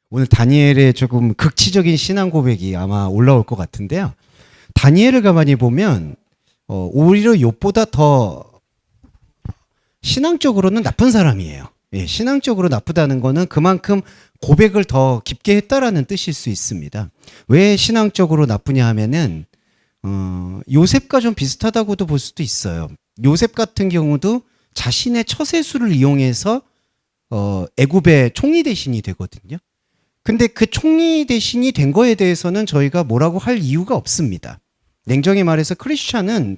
오늘 다니엘의 조금 극치적인 신앙 고백이 아마 올라올 것 같은데요. 다니엘을 가만히 보면 오히려 욥보다 더 신앙적으로는 나쁜 사람이에요. 예, 신앙적으로 나쁘다는 거는 그만큼 고백을 더 깊게 했다라는 뜻일 수 있습니다. 왜 신앙적으로 나쁘냐 하면은 요셉과 좀 비슷하다고도 볼 수도 있어요. 요셉 같은 경우도 자신의 처세술을 이용해서 애굽의 총리 대신이 되거든요. 근데 그 총리 대신이 된 거에 대해서는 저희가 뭐라고 할 이유가 없습니다. 냉정히 말해서 크리스찬은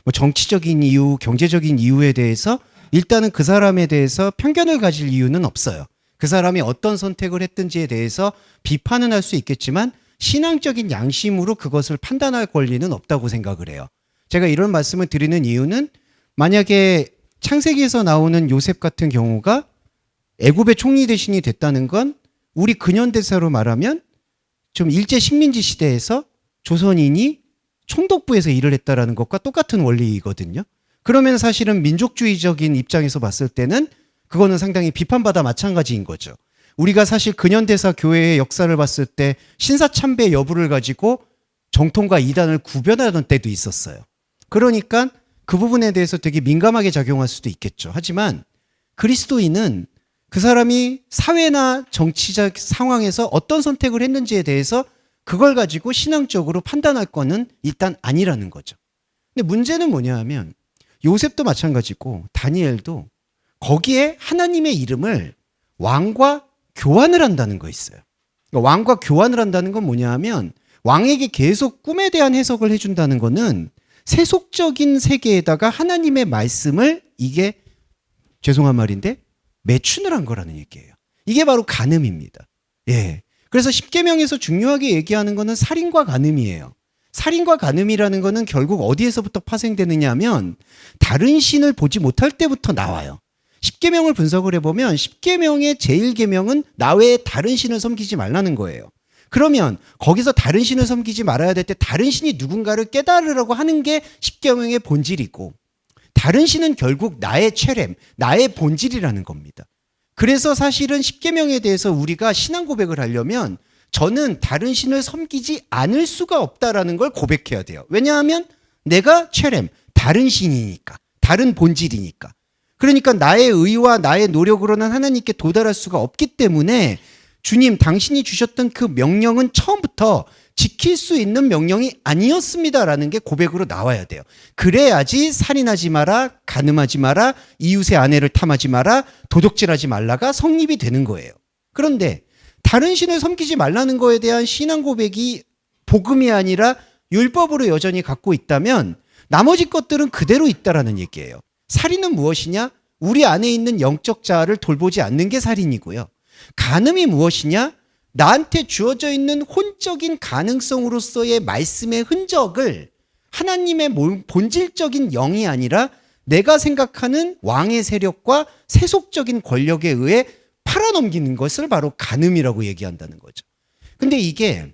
뭐 정치적인 이유, 경제적인 이유에 대해서 일단은 그 사람에 대해서 편견을 가질 이유는 없어요. 그 사람이 어떤 선택을 했든지에 대해서 비판은 할 수 있겠지만 신앙적인 양심으로 그것을 판단할 권리는 없다고 생각을 해요. 제가 이런 말씀을 드리는 이유는 만약에 창세기에서 나오는 요셉 같은 경우가 애굽의 총리 대신이 됐다는 건 우리 근현대사로 말하면 좀 일제 식민지 시대에서 조선인이 총독부에서 일을 했다라는 것과 똑같은 원리이거든요. 그러면 사실은 민족주의적인 입장에서 봤을 때는 그거는 상당히 비판받아 마찬가지인 거죠. 우리가 사실 근현대사 교회의 역사를 봤을 때 신사참배 여부를 가지고 정통과 이단을 구별하던 때도 있었어요. 그러니까 그 부분에 대해서 되게 민감하게 작용할 수도 있겠죠. 하지만 그리스도인은 그 사람이 사회나 정치적 상황에서 어떤 선택을 했는지에 대해서 그걸 가지고 신앙적으로 판단할 거는 일단 아니라는 거죠. 근데 문제는 뭐냐 하면 요셉도 마찬가지고 다니엘도 거기에 하나님의 이름을 왕과 교환을 한다는 거 있어요. 그러니까 왕과 교환을 한다는 건 뭐냐 하면 왕에게 계속 꿈에 대한 해석을 해준다는 거는 세속적인 세계에다가 하나님의 말씀을 이게 죄송한 말인데 매춘을 한 거라는 얘기예요. 이게 바로 간음입니다. 예. 그래서 십계명에서 중요하게 얘기하는 거는 살인과 간음이에요. 살인과 간음이라는 거는 결국 어디에서부터 파생되느냐 하면 다른 신을 보지 못할 때부터 나와요. 십계명을 분석을 해보면 십계명의 제1계명은 나 외에 다른 신을 섬기지 말라는 거예요. 그러면 거기서 다른 신을 섬기지 말아야 될 때 다른 신이 누군가를 깨달으라고 하는 게 십계명의 본질이고 다른 신은 결국 나의 체렘, 나의 본질이라는 겁니다. 그래서 사실은 십계명에 대해서 우리가 신앙 고백을 하려면 저는 다른 신을 섬기지 않을 수가 없다라는 걸 고백해야 돼요. 왜냐하면 내가 체렘, 다른 신이니까, 다른 본질이니까. 그러니까 나의 의와 나의 노력으로는 하나님께 도달할 수가 없기 때문에 주님, 당신이 주셨던 그 명령은 처음부터 지킬 수 있는 명령이 아니었습니다라는 게 고백으로 나와야 돼요. 그래야지 살인하지 마라, 간음하지 마라, 이웃의 아내를 탐하지 마라, 도둑질하지 말라가 성립이 되는 거예요. 그런데 다른 신을 섬기지 말라는 거에 대한 신앙 고백이 복음이 아니라 율법으로 여전히 갖고 있다면 나머지 것들은 그대로 있다라는 얘기예요. 살인은 무엇이냐? 우리 안에 있는 영적 자아를 돌보지 않는 게 살인이고요. 간음이 무엇이냐? 나한테 주어져 있는 혼적인 가능성으로서의 말씀의 흔적을 하나님의 본질적인 영이 아니라 내가 생각하는 왕의 세력과 세속적인 권력에 의해 팔아넘기는 것을 바로 간음이라고 얘기한다는 거죠. 근데 이게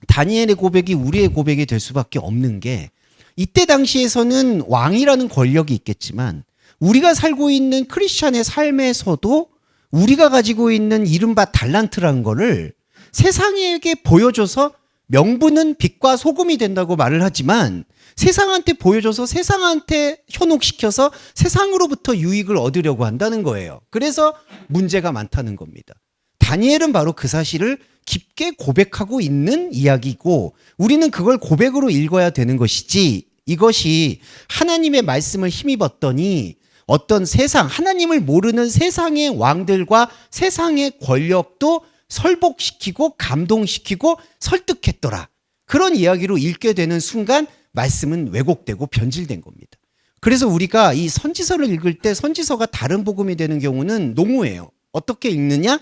다니엘의 고백이 우리의 고백이 될 수밖에 없는 게 이때 당시에서는 왕이라는 권력이 있겠지만 우리가 살고 있는 크리스찬의 삶에서도 우리가 가지고 있는 이른바 달란트라는 거를 세상에게 보여줘서 명분은 빛과 소금이 된다고 말을 하지만 세상한테 보여줘서 세상한테 현혹시켜서 세상으로부터 유익을 얻으려고 한다는 거예요. 그래서 문제가 많다는 겁니다. 다니엘은 바로 그 사실을 깊게 고백하고 있는 이야기고 우리는 그걸 고백으로 읽어야 되는 것이지 이것이 하나님의 말씀을 힘입었더니 어떤 세상, 하나님을 모르는 세상의 왕들과 세상의 권력도 설복시키고 감동시키고 설득했더라. 그런 이야기로 읽게 되는 순간 말씀은 왜곡되고 변질된 겁니다. 그래서 우리가 이 선지서를 읽을 때 선지서가 다른 복음이 되는 경우는 농후해요. 어떻게 읽느냐?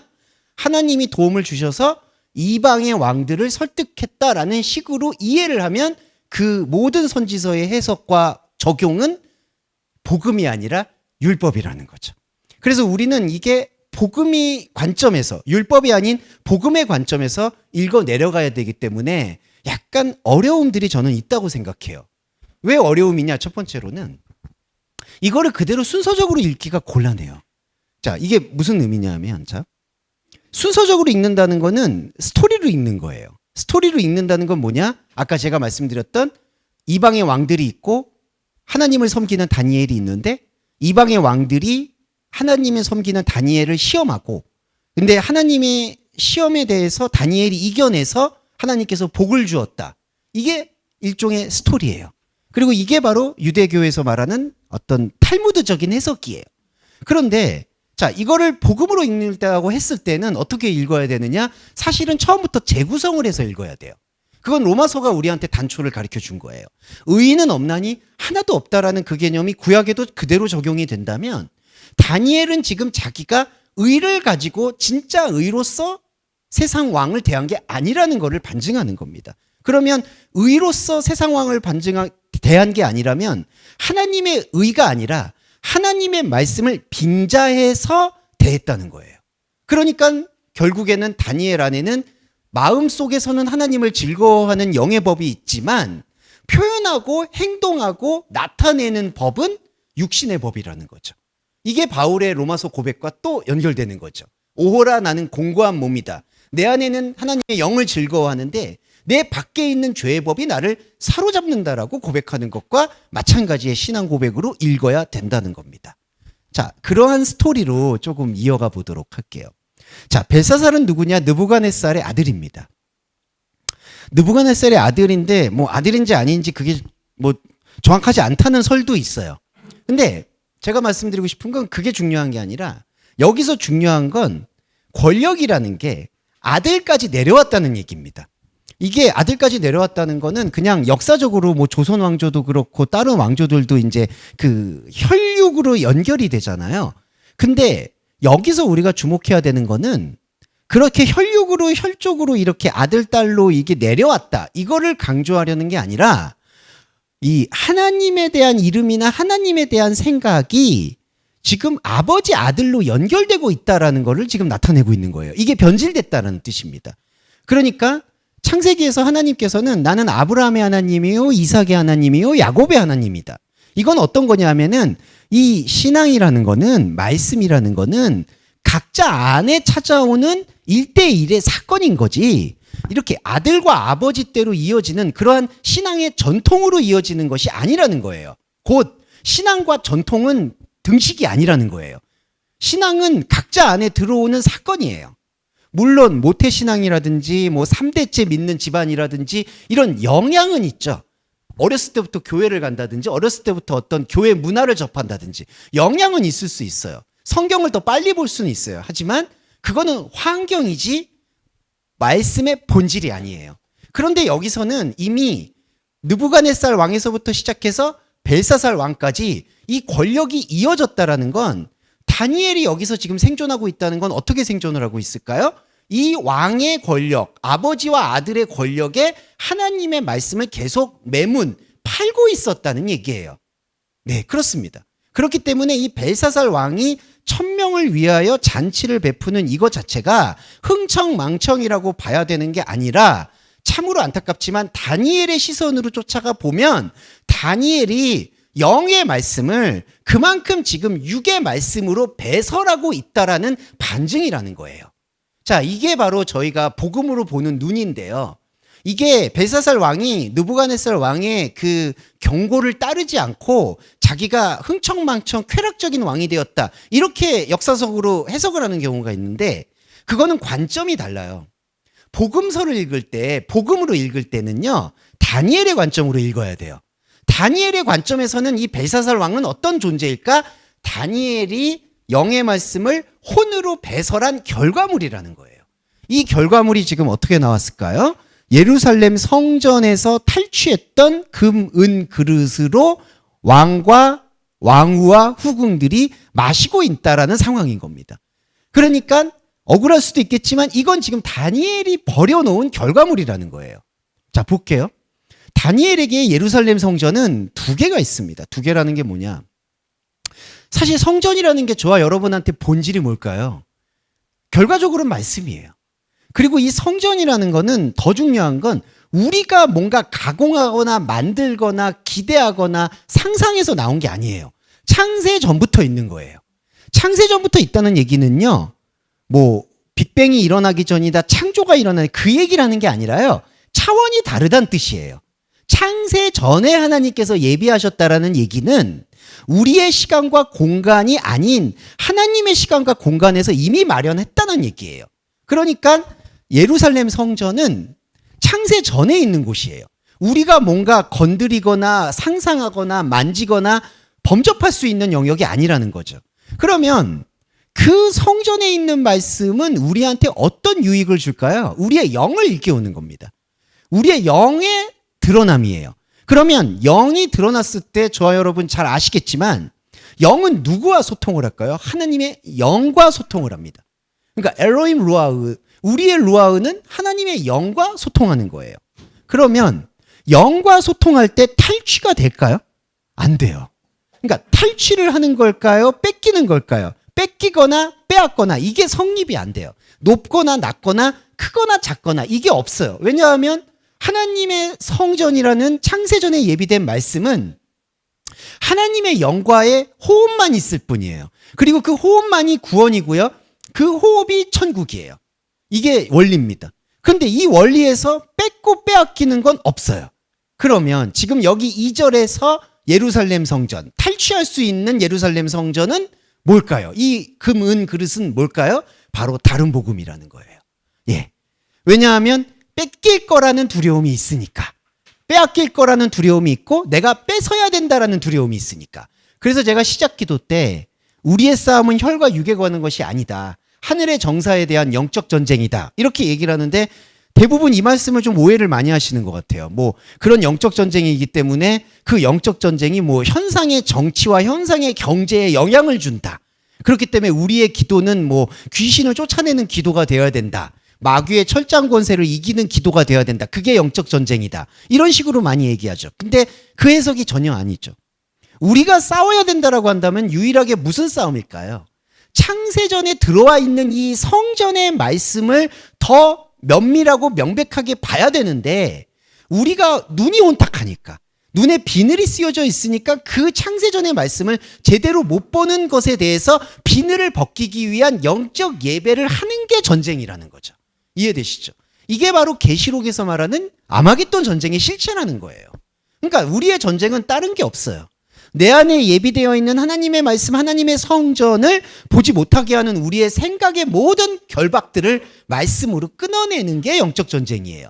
하나님이 도움을 주셔서 이방의 왕들을 설득했다라는 식으로 이해를 하면 그 모든 선지서의 해석과 적용은 복음이 아니라 율법이라는 거죠. 그래서 우리는 이게 복음의 관점에서 율법이 아닌 복음의 관점에서 읽어 내려가야 되기 때문에 약간 어려움들이 저는 있다고 생각해요. 왜 어려움이냐? 첫 번째로는 이거를 그대로 순서적으로 읽기가 곤란해요. 자, 이게 무슨 의미냐 하면 자, 순서적으로 읽는다는 거는 스토리로 읽는 거예요. 스토리로 읽는다는 건 뭐냐? 아까 제가 말씀드렸던 이방의 왕들이 있고 하나님을 섬기는 다니엘이 있는데 이방의 왕들이 하나님을 섬기는 다니엘을 시험하고 근데 하나님의 시험에 대해서 다니엘이 이겨내서 하나님께서 복을 주었다. 이게 일종의 스토리예요. 그리고 이게 바로 유대교에서 말하는 어떤 탈무드적인 해석이에요. 그런데 자, 이거를 복음으로 읽는다고 했을 때는 어떻게 읽어야 되느냐? 사실은 처음부터 재구성을 해서 읽어야 돼요. 그건 로마서가 우리한테 단초를 가르쳐 준 거예요. 의인은 없나니 하나도 없다라는 그 개념이 구약에도 그대로 적용이 된다면 다니엘은 지금 자기가 의를 가지고 진짜 의로서 세상 왕을 대한 게 아니라는 것을 반증하는 겁니다. 그러면 의로서 세상 왕을 대한 게 아니라면 하나님의 의가 아니라 하나님의 말씀을 빙자해서 대했다는 거예요. 그러니까 결국에는 다니엘 안에는 마음속에서는 하나님을 즐거워하는 영의 법이 있지만 표현하고 행동하고 나타내는 법은 육신의 법이라는 거죠. 이게 바울의 로마서 고백과 또 연결되는 거죠. 오호라 나는 공고한 몸이다. 내 안에는 하나님의 영을 즐거워하는데 내 밖에 있는 죄의 법이 나를 사로잡는다라고 고백하는 것과 마찬가지의 신앙 고백으로 읽어야 된다는 겁니다. 자, 그러한 스토리로 조금 이어가 보도록 할게요. 자, 벨사살은 누구냐? 느부갓네살의 아들입니다. 느부갓네살의 아들인데 뭐 아들인지 아닌지 그게 뭐 정확하지 않다는 설도 있어요. 근데 제가 말씀드리고 싶은 건 그게 중요한 게 아니라 여기서 중요한 건 권력이라는 게 아들까지 내려왔다는 얘기입니다. 이게 아들까지 내려왔다는 거는 그냥 역사적으로 뭐 조선 왕조도 그렇고 다른 왕조들도 이제 그 혈육으로 연결이 되잖아요. 근데 여기서 우리가 주목해야 되는 거는 그렇게 혈육으로 혈족으로 이렇게 아들 딸로 이게 내려왔다. 이거를 강조하려는 게 아니라 이 하나님에 대한 이름이나 하나님에 대한 생각이 지금 아버지 아들로 연결되고 있다라는 거를 지금 나타내고 있는 거예요. 이게 변질됐다는 뜻입니다. 그러니까 창세기에서 하나님께서는 나는 아브라함의 하나님이요 이삭의 하나님이요 야곱의 하나님이다. 이건 어떤 거냐 하면은 이 신앙이라는 거는 말씀이라는 거는 각자 안에 찾아오는 1대1의 사건인 거지 이렇게 아들과 아버지 때로 이어지는 그러한 신앙의 전통으로 이어지는 것이 아니라는 거예요. 곧 신앙과 전통은 등식이 아니라는 거예요. 신앙은 각자 안에 들어오는 사건이에요. 물론 모태신앙이라든지 뭐 3대째 믿는 집안이라든지 이런 영향은 있죠. 어렸을 때부터 교회를 간다든지 어렸을 때부터 어떤 교회 문화를 접한다든지 영향은 있을 수 있어요. 성경을 더 빨리 볼 수는 있어요. 하지만 그거는 환경이지 말씀의 본질이 아니에요. 그런데 여기서는 이미 느부갓네살 왕에서부터 시작해서 벨사살 왕까지 이 권력이 이어졌다라는 건 다니엘이 여기서 지금 생존하고 있다는 건 어떻게 생존을 하고 있을까요? 이 왕의 권력, 아버지와 아들의 권력에 하나님의 말씀을 계속 팔고 있었다는 얘기예요. 네, 그렇습니다. 그렇기 때문에 이 벨사살 왕이 1000명을 위하여 잔치를 베푸는 이것 자체가 흥청망청이라고 봐야 되는 게 아니라 참으로 안타깝지만 다니엘의 시선으로 쫓아가 보면 다니엘이 영의 말씀을 그만큼 지금 육의 말씀으로 배설하고 있다라는 반증이라는 거예요. 자, 이게 바로 저희가 복음으로 보는 눈인데요. 이게 벨사살 왕이 느부갓네살 왕의 그 경고를 따르지 않고 자기가 흥청망청 쾌락적인 왕이 되었다. 이렇게 역사적으로 해석을 하는 경우가 있는데 그거는 관점이 달라요. 복음서를 읽을 때, 복음으로 읽을 때는요, 다니엘의 관점으로 읽어야 돼요. 다니엘의 관점에서는 이 벨사살 왕은 어떤 존재일까? 다니엘이 영의 말씀을 혼으로 배설한 결과물이라는 거예요. 이 결과물이 지금 어떻게 나왔을까요? 예루살렘 성전에서 탈취했던 금, 은 그릇으로 왕과 왕후와 후궁들이 마시고 있다라는 상황인 겁니다. 그러니까 억울할 수도 있겠지만 이건 지금 다니엘이 버려놓은 결과물이라는 거예요. 자, 볼게요. 다니엘에게 예루살렘 성전은 2개가 있습니다. 2개라는 게 뭐냐? 사실 성전이라는 게 저와 여러분한테 본질이 뭘까요? 결과적으로는 말씀이에요. 그리고 이 성전이라는 거는 더 중요한 건 우리가 뭔가 가공하거나 만들거나 기대하거나 상상해서 나온 게 아니에요. 창세 전부터 있는 거예요. 창세 전부터 있다는 얘기는요, 뭐 빅뱅이 일어나기 전이다, 창조가 일어나는 그 얘기를 하는 게 아니라요. 차원이 다르다는 뜻이에요. 창세 전에 하나님께서 예비하셨다라는 얘기는 우리의 시간과 공간이 아닌 하나님의 시간과 공간에서 이미 마련했다는 얘기예요. 그러니까 예루살렘 성전은 창세 전에 있는 곳이에요. 우리가 뭔가 건드리거나 상상하거나 만지거나 범접할 수 있는 영역이 아니라는 거죠. 그러면 그 성전에 있는 말씀은 우리한테 어떤 유익을 줄까요? 우리의 영을 일깨우는 겁니다. 우리의 영의 드러남이에요. 그러면 영이 드러났을 때 저와 여러분 잘 아시겠지만 영은 누구와 소통을 할까요? 하나님의 영과 소통을 합니다. 그러니까 엘로힘 루아흐, 우리의 루아흐는 하나님의 영과 소통하는 거예요. 그러면 영과 소통할 때 탈취가 될까요? 안 돼요. 그러니까 탈취를 하는 걸까요? 뺏기는 걸까요? 뺏기거나 빼앗거나 이게 성립이 안 돼요. 높거나 낮거나 크거나 작거나 이게 없어요. 왜냐하면 하나님의 성전이라는 창세전에 예비된 말씀은 하나님의 영과의 호흡만 있을 뿐이에요. 그리고 그 호흡만이 구원이고요. 그 호흡이 천국이에요. 이게 원리입니다. 그런데 이 원리에서 뺏고 빼앗기는 건 없어요. 그러면 지금 여기 2절에서 예루살렘 성전, 탈취할 수 있는 예루살렘 성전은 뭘까요? 이 금, 은, 그릇은 뭘까요? 바로 다른 복음이라는 거예요. 예. 왜냐하면 뺏길 거라는 두려움이 있으니까. 빼앗길 거라는 두려움이 있고 내가 뺏어야 된다라는 두려움이 있으니까. 그래서 제가 시작 기도 때 우리의 싸움은 혈과 육에 거는 것이 아니다. 하늘의 정사에 대한 영적 전쟁이다. 이렇게 얘기를 하는데 대부분 이 말씀을 좀 오해를 많이 하시는 것 같아요. 뭐 그런 영적 전쟁이기 때문에 그 영적 전쟁이 뭐 현상의 정치와 현상의 경제에 영향을 준다. 그렇기 때문에 우리의 기도는 뭐 귀신을 쫓아내는 기도가 되어야 된다. 마귀의 철장 권세를 이기는 기도가 되어야 된다. 그게 영적 전쟁이다. 이런 식으로 많이 얘기하죠. 근데 그 해석이 전혀 아니죠. 우리가 싸워야 된다라고 한다면 유일하게 무슨 싸움일까요? 창세전에 들어와 있는 이 성전의 말씀을 더 면밀하고 명백하게 봐야 되는데 우리가 눈이 혼탁하니까 눈에 비늘이 씌워져 있으니까 그 창세전의 말씀을 제대로 못 보는 것에 대해서 비늘을 벗기기 위한 영적 예배를 하는 게 전쟁이라는 거죠. 이해되시죠? 이게 바로 계시록에서 말하는 아마겟돈 전쟁의 실체라는 거예요. 그러니까 우리의 전쟁은 다른 게 없어요. 내 안에 예비되어 있는 하나님의 말씀, 하나님의 성전을 보지 못하게 하는 우리의 생각의 모든 결박들을 말씀으로 끊어내는 게 영적 전쟁이에요.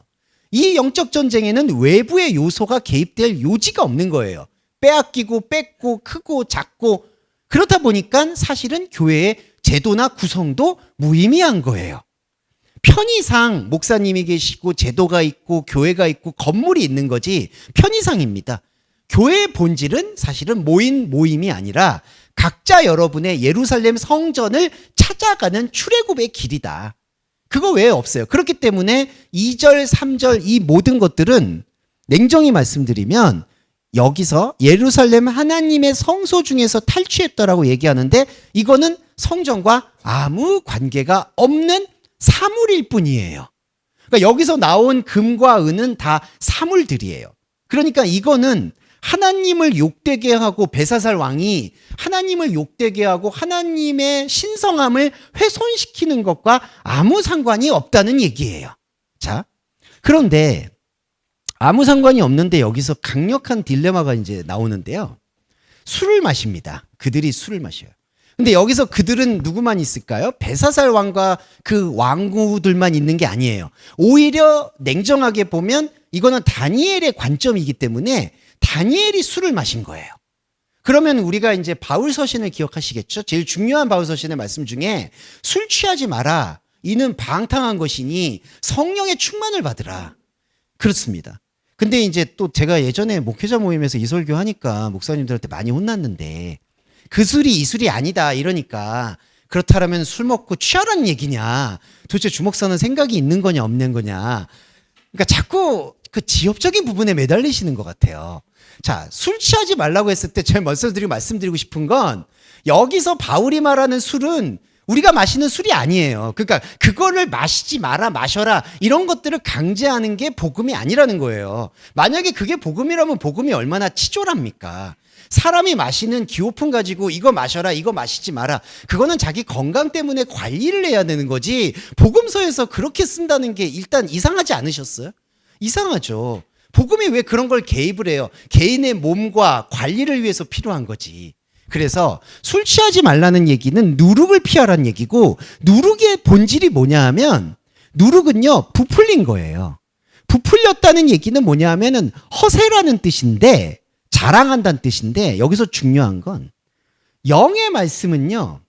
이 영적 전쟁에는 외부의 요소가 개입될 요지가 없는 거예요. 빼앗기고 뺏고 크고 작고 그렇다 보니까 사실은 교회의 제도나 구성도 무의미한 거예요. 편의상 목사님이 계시고 제도가 있고 교회가 있고 건물이 있는 거지 편의상입니다. 교회의 본질은 사실은 모임이 아니라 각자 여러분의 예루살렘 성전을 찾아가는 출애굽의 길이다. 그거 외에 없어요. 그렇기 때문에 2절, 3절 이 모든 것들은 냉정히 말씀드리면 여기서 예루살렘 하나님의 성소 중에서 탈취했다라고 얘기하는데 이거는 성전과 아무 관계가 없는 사물일 뿐이에요. 그러니까 여기서 나온 금과 은은 다 사물들이에요. 그러니까 이거는 하나님을 욕되게 하고 벨사살 왕이 하나님을 욕되게 하고 하나님의 신성함을 훼손시키는 것과 아무 상관이 없다는 얘기예요. 자, 그런데 아무 상관이 없는데 여기서 강력한 딜레마가 이제 나오는데요. 술을 마십니다. 그들이 술을 마셔요. 근데 여기서 그들은 누구만 있을까요? 벨사살 왕과 그 왕후들만 있는 게 아니에요. 오히려 냉정하게 보면 이거는 다니엘의 관점이기 때문에 다니엘이 술을 마신 거예요. 그러면 우리가 이제 바울 서신을 기억하시겠죠? 제일 중요한 바울 서신의 말씀 중에 술 취하지 마라. 이는 방탕한 것이니 성령의 충만을 받으라. 그렇습니다. 근데 이제 또 제가 예전에 목회자 모임에서 이 설교 하니까 목사님들한테 많이 혼났는데 그 술이 이 술이 아니다 이러니까 그렇다면 술 먹고 취하라는 얘기냐? 도대체 주목사는 생각이 있는 거냐 없는 거냐? 그러니까 자꾸 그 지엽적인 부분에 매달리시는 것 같아요. 자, 술 취하지 말라고 했을 때 제가 말씀드리고 싶은 건 여기서 바울이 말하는 술은 우리가 마시는 술이 아니에요. 그러니까 그거를 마시지 마라, 마셔라 이런 것들을 강제하는 게 복음이 아니라는 거예요. 만약에 그게 복음이라면 복음이 얼마나 치졸합니까? 사람이 마시는 기호품 가지고 이거 마셔라, 이거 마시지 마라. 그거는 자기 건강 때문에 관리를 해야 되는 거지. 복음서에서 그렇게 쓴다는 게 일단 이상하지 않으셨어요? 이상하죠. 복음이 왜 그런 걸 개입을 해요? 개인의 몸과 관리를 위해서 필요한 거지. 그래서 술 취하지 말라는 얘기는 누룩을 피하라는 얘기고, 누룩의 본질이 뭐냐 하면, 누룩은요, 부풀린 거예요. 부풀렸다는 얘기는 뭐냐 하면은 허세라는 뜻인데, 자랑한다는 뜻인데, 여기서 중요한 건 영의 말씀은요,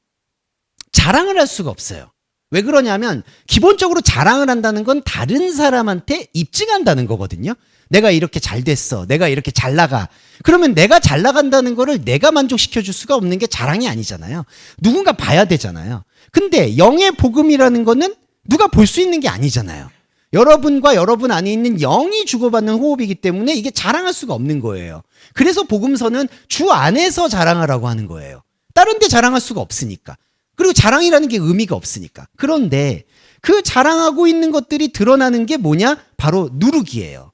자랑을 할 수가 없어요. 왜 그러냐면 기본적으로 자랑을 한다는 건 다른 사람한테 입증한다는 거거든요. 내가 이렇게 잘 됐어. 내가 이렇게 잘 나가. 그러면 내가 잘 나간다는 거를 내가 만족시켜 줄 수가 없는 게 자랑이 아니잖아요. 누군가 봐야 되잖아요. 근데 영의 복음이라는 거는 누가 볼 수 있는 게 아니잖아요. 여러분과 여러분 안에 있는 영이 주고받는 호흡이기 때문에 이게 자랑할 수가 없는 거예요. 그래서 복음서는 주 안에서 자랑하라고 하는 거예요. 다른 데 자랑할 수가 없으니까. 그리고 자랑이라는 게 의미가 없으니까. 그런데 그 자랑하고 있는 것들이 드러나는 게 뭐냐? 바로 누룩이에요.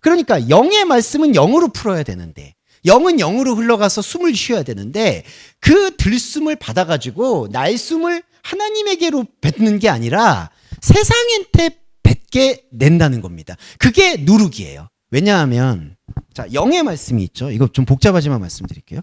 그러니까 영의 말씀은 영으로 풀어야 되는데, 영은 영으로 흘러가서 숨을 쉬어야 되는데, 그 들숨을 받아가지고 날숨을 하나님에게로 뱉는 게 아니라 세상한테 뱉게 낸다는 겁니다. 그게 누룩이에요. 왜냐하면 자, 영의 말씀이 있죠. 이거 좀 복잡하지만 말씀드릴게요.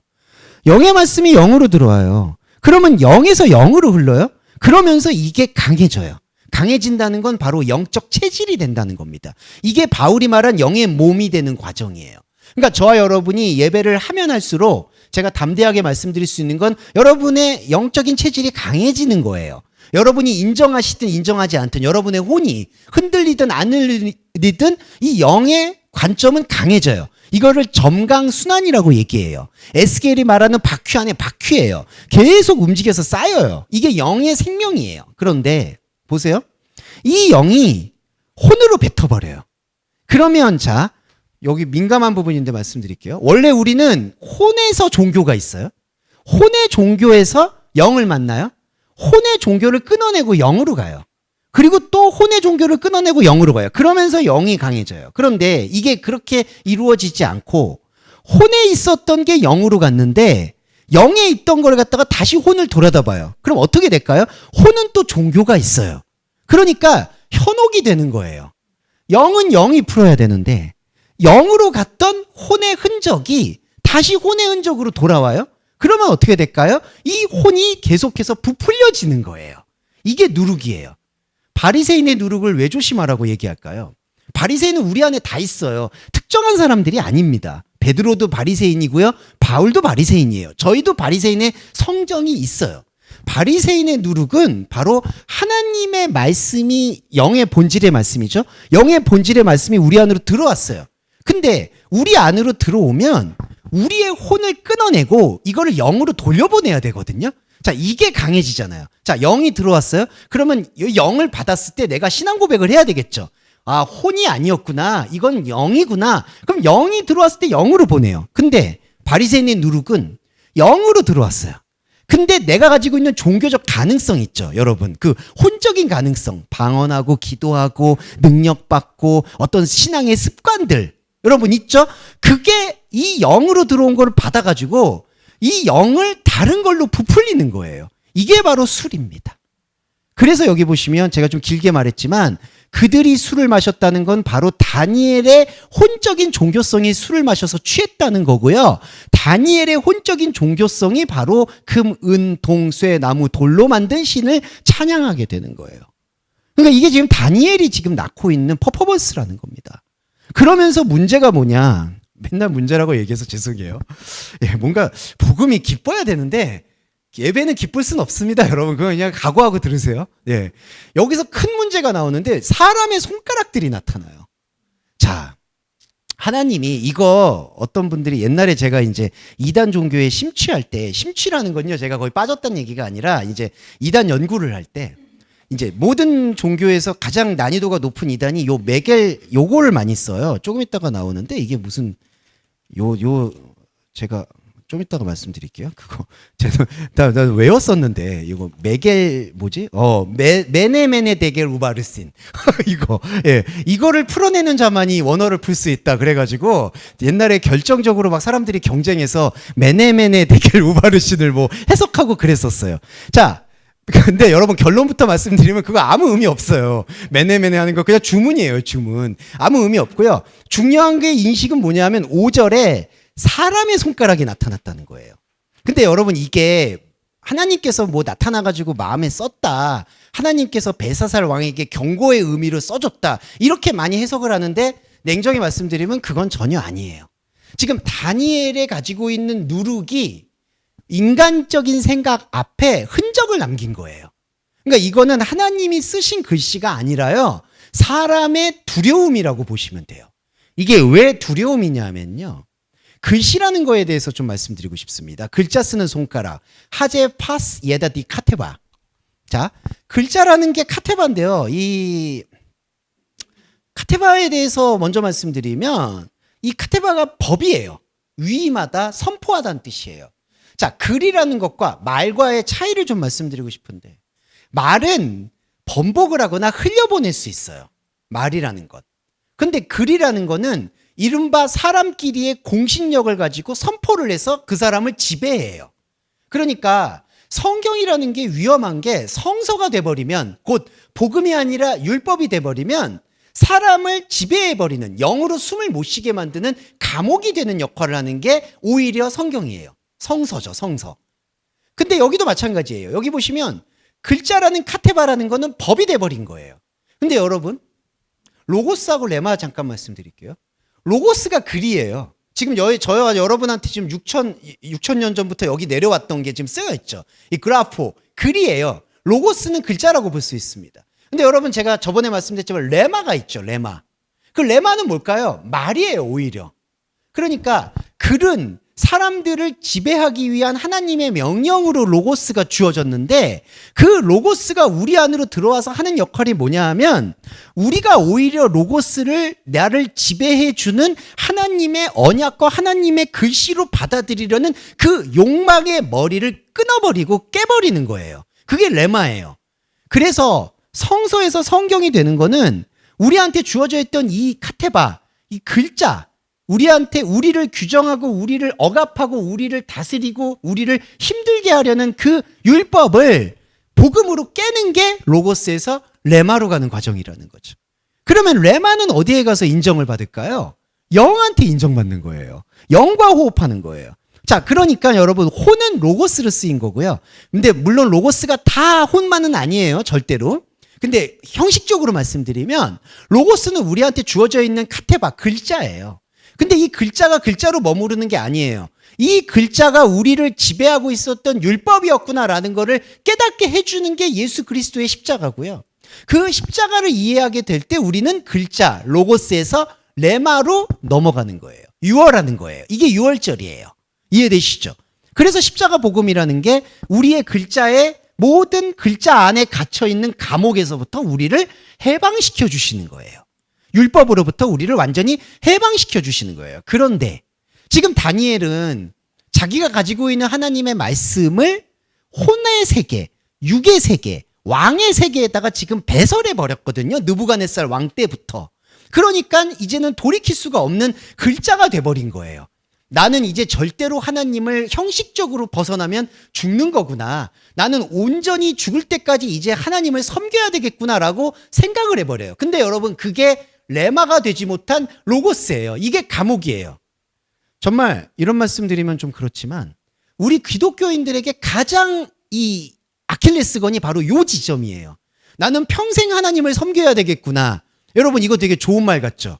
영의 말씀이 영으로 들어와요. 그러면 0에서 0으로 흘러요. 그러면서 이게 강해져요. 강해진다는 건 바로 영적 체질이 된다는 겁니다. 이게 바울이 말한 영의 몸이 되는 과정이에요. 그러니까 저와 여러분이 예배를 하면 할수록 제가 담대하게 말씀드릴 수 있는 건 여러분의 영적인 체질이 강해지는 거예요. 여러분이 인정하시든 인정하지 않든 여러분의 혼이 흔들리든 안 흔들리든 이 영의 관점은 강해져요. 이거를 점강순환이라고 얘기해요. 에스겔이 말하는 바퀴 안에 바퀴예요. 계속 움직여서 쌓여요. 이게 영의 생명이에요. 그런데 보세요. 이 영이 혼으로 뱉어버려요. 그러면 자, 여기 민감한 부분인데 말씀드릴게요. 원래 우리는 혼에서 종교가 있어요. 혼의 종교에서 영을 만나요. 혼의 종교를 끊어내고 영으로 가요. 그리고 또 혼의 종교를 끊어내고 영으로 가요. 그러면서 영이 강해져요. 그런데 이게 그렇게 이루어지지 않고 혼에 있었던 게 영으로 갔는데 영에 있던 걸 갖다가 다시 혼을 돌아다 봐요. 그럼 어떻게 될까요? 혼은 또 종교가 있어요. 그러니까 현혹이 되는 거예요. 영은 영이 풀어야 되는데 영으로 갔던 혼의 흔적이 다시 혼의 흔적으로 돌아와요. 그러면 어떻게 될까요? 이 혼이 계속해서 부풀려지는 거예요. 이게 누룩이에요. 바리새인의 누룩을 왜 조심하라고 얘기할까요? 바리새인은 우리 안에 다 있어요. 특정한 사람들이 아닙니다. 베드로도 바리새인이고요. 바울도 바리새인이에요. 저희도 바리새인의 성정이 있어요. 바리새인의 누룩은 바로 하나님의 말씀이 영의 본질의 말씀이죠. 영의 본질의 말씀이 우리 안으로 들어왔어요. 근데 우리 안으로 들어오면 우리의 혼을 끊어내고 이거를 영으로 돌려보내야 되거든요. 자, 이게 강해지잖아요. 자, 영이 들어왔어요. 그러면 이 영을 받았을 때 내가 신앙 고백을 해야 되겠죠. 아, 혼이 아니었구나. 이건 영이구나. 그럼 영이 들어왔을 때 영으로 보내요. 근데 바리새인의 누룩은 영으로 들어왔어요. 근데 내가 가지고 있는 종교적 가능성 있죠, 여러분. 그 혼적인 가능성, 방언하고 기도하고 능력받고 어떤 신앙의 습관들, 여러분 있죠? 그게 이 영으로 들어온 걸 받아가지고 이 영을 다른 걸로 부풀리는 거예요. 이게 바로 술입니다. 그래서 여기 보시면 제가 좀 길게 말했지만 그들이 술을 마셨다는 건 바로 다니엘의 혼적인 종교성이 술을 마셔서 취했다는 거고요. 다니엘의 혼적인 종교성이 바로 금, 은, 동, 쇠, 나무, 돌로 만든 신을 찬양하게 되는 거예요. 그러니까 이게 지금 다니엘이 지금 낳고 있는 퍼포먼스라는 겁니다. 그러면서 문제가 뭐냐. 맨날 문제라고 얘기해서 죄송해요. 예, 뭔가 복음이 기뻐야 되는데 예배는 기쁠 순 없습니다, 여러분. 그거 그냥 각오하고 들으세요. 예. 여기서 큰 문제가 나오는데 사람의 손가락들이 나타나요. 자, 하나님이 이거 어떤 분들이 옛날에 제가 이제 이단 종교에 심취할 때, 심취라는 건요, 제가 거의 빠졌다는 얘기가 아니라 이제 이단 연구를 할 때 이제 모든 종교에서 가장 난이도가 높은 이단이 요 메겔 요거를 많이 써요. 조금 있다가 나오는데 이게 무슨 제가 좀 이따가 말씀드릴게요. 그거 제가 나 외웠었는데 이거 메겔 뭐지? 메네메네 데겔 우바르신 이거 이거를 풀어내는 자만이 원어를 풀 수 있다. 그래가지고 옛날에 결정적으로 막 사람들이 경쟁해서 메네메네 데겔 우바르신을 뭐 해석하고 그랬었어요. 자. 근데 여러분 결론부터 말씀드리면 그거 아무 의미 없어요. 매네매네 하는 거 그냥 주문이에요, 주문. 아무 의미 없고요. 중요한 게 인식은 뭐냐면 5절에 사람의 손가락이 나타났다는 거예요. 근데 여러분 이게 하나님께서 뭐 나타나가지고 마음에 썼다. 하나님께서 벨사살 왕에게 경고의 의미로 써줬다. 이렇게 많이 해석을 하는데 냉정히 말씀드리면 그건 전혀 아니에요. 지금 다니엘에 가지고 있는 누룩이 인간적인 생각 앞에 흔적을 남긴 거예요. 그러니까 이거는 하나님이 쓰신 글씨가 아니라요. 사람의 두려움이라고 보시면 돼요. 이게 왜 두려움이냐면요. 글씨라는 거에 대해서 좀 말씀드리고 싶습니다. 글자 쓰는 손가락. 하제 파스 예다디 카테바. 자, 글자라는 게 카테바인데요. 이 카테바에 대해서 먼저 말씀드리면 이 카테바가 법이에요. 위임하다, 선포하다는 뜻이에요. 자, 글이라는 것과 말과의 차이를 좀 말씀드리고 싶은데 말은 번복을 하거나 흘려보낼 수 있어요. 말이라는 것. 근데 글이라는 거는 이른바 사람끼리의 공신력을 가지고 선포를 해서 그 사람을 지배해요. 그러니까 성경이라는 게 위험한 게 성서가 돼버리면 곧 복음이 아니라 율법이 돼버리면 사람을 지배해버리는 영으로 숨을 못 쉬게 만드는 감옥이 되는 역할을 하는 게 오히려 성경이에요. 성서죠, 성서. 근데 여기도 마찬가지예요. 여기 보시면 글자라는 카테바라는 거는 법이 돼버린 거예요. 근데 여러분, 로고스하고 레마 잠깐 말씀드릴게요. 로고스가 글이에요. 지금 저와 여러분한테 지금 6,000년 전부터 여기 내려왔던 게 지금 쓰여 있죠. 이 그라포, 글이에요. 로고스는 글자라고 볼 수 있습니다. 근데 여러분 제가 저번에 말씀드렸지만 레마가 있죠, 레마. 그 레마는 뭘까요? 말이에요, 오히려. 그러니까 글은 사람들을 지배하기 위한 하나님의 명령으로 로고스가 주어졌는데 그 로고스가 우리 안으로 들어와서 하는 역할이 뭐냐 하면 우리가 오히려 로고스를 나를 지배해 주는 하나님의 언약과 하나님의 글씨로 받아들이려는 그 욕망의 머리를 끊어버리고 깨버리는 거예요. 그게 레마예요. 그래서 성서에서 성경이 되는 거는 우리한테 주어져 있던 이 카테바, 이 글자, 우리한테 우리를 규정하고 우리를 억압하고 우리를 다스리고 우리를 힘들게 하려는 그 율법을 복음으로 깨는 게 로고스에서 레마로 가는 과정이라는 거죠. 그러면 레마는 어디에 가서 인정을 받을까요? 영한테 인정받는 거예요. 영과 호흡하는 거예요. 자, 그러니까 여러분 혼은 로고스로 쓰인 거고요. 근데 물론 로고스가 다 혼만은 아니에요. 절대로. 근데 형식적으로 말씀드리면 로고스는 우리한테 주어져 있는 카테바, 글자예요. 근데 이 글자가 글자로 머무르는 게 아니에요. 이 글자가 우리를 지배하고 있었던 율법이었구나라는 것을 깨닫게 해주는 게 예수 그리스도의 십자가고요. 그 십자가를 이해하게 될 때 우리는 글자, 로고스에서 레마로 넘어가는 거예요. 유월하는 거예요. 이게 유월절이에요. 이해되시죠? 그래서 십자가 복음이라는 게 우리의 글자의 모든 글자 안에 갇혀있는 감옥에서부터 우리를 해방시켜 주시는 거예요. 율법으로부터 우리를 완전히 해방시켜 주시는 거예요. 그런데 지금 다니엘은 자기가 가지고 있는 하나님의 말씀을 혼의 세계, 육의 세계, 왕의 세계에다가 지금 배설해 버렸거든요. 느부갓네살 왕 때부터. 그러니까 이제는 돌이킬 수가 없는 글자가 돼버린 거예요. 나는 이제 절대로 하나님을 형식적으로 벗어나면 죽는 거구나. 나는 온전히 죽을 때까지 이제 하나님을 섬겨야 되겠구나라고 생각을 해버려요. 근데 여러분 그게 레마가 되지 못한 로고스예요. 이게 감옥이에요. 정말 이런 말씀 드리면 좀 그렇지만 우리 기독교인들에게 가장 이 아킬레스건이 바로 요 지점이에요. 나는 평생 하나님을 섬겨야 되겠구나. 여러분 이거 되게 좋은 말 같죠?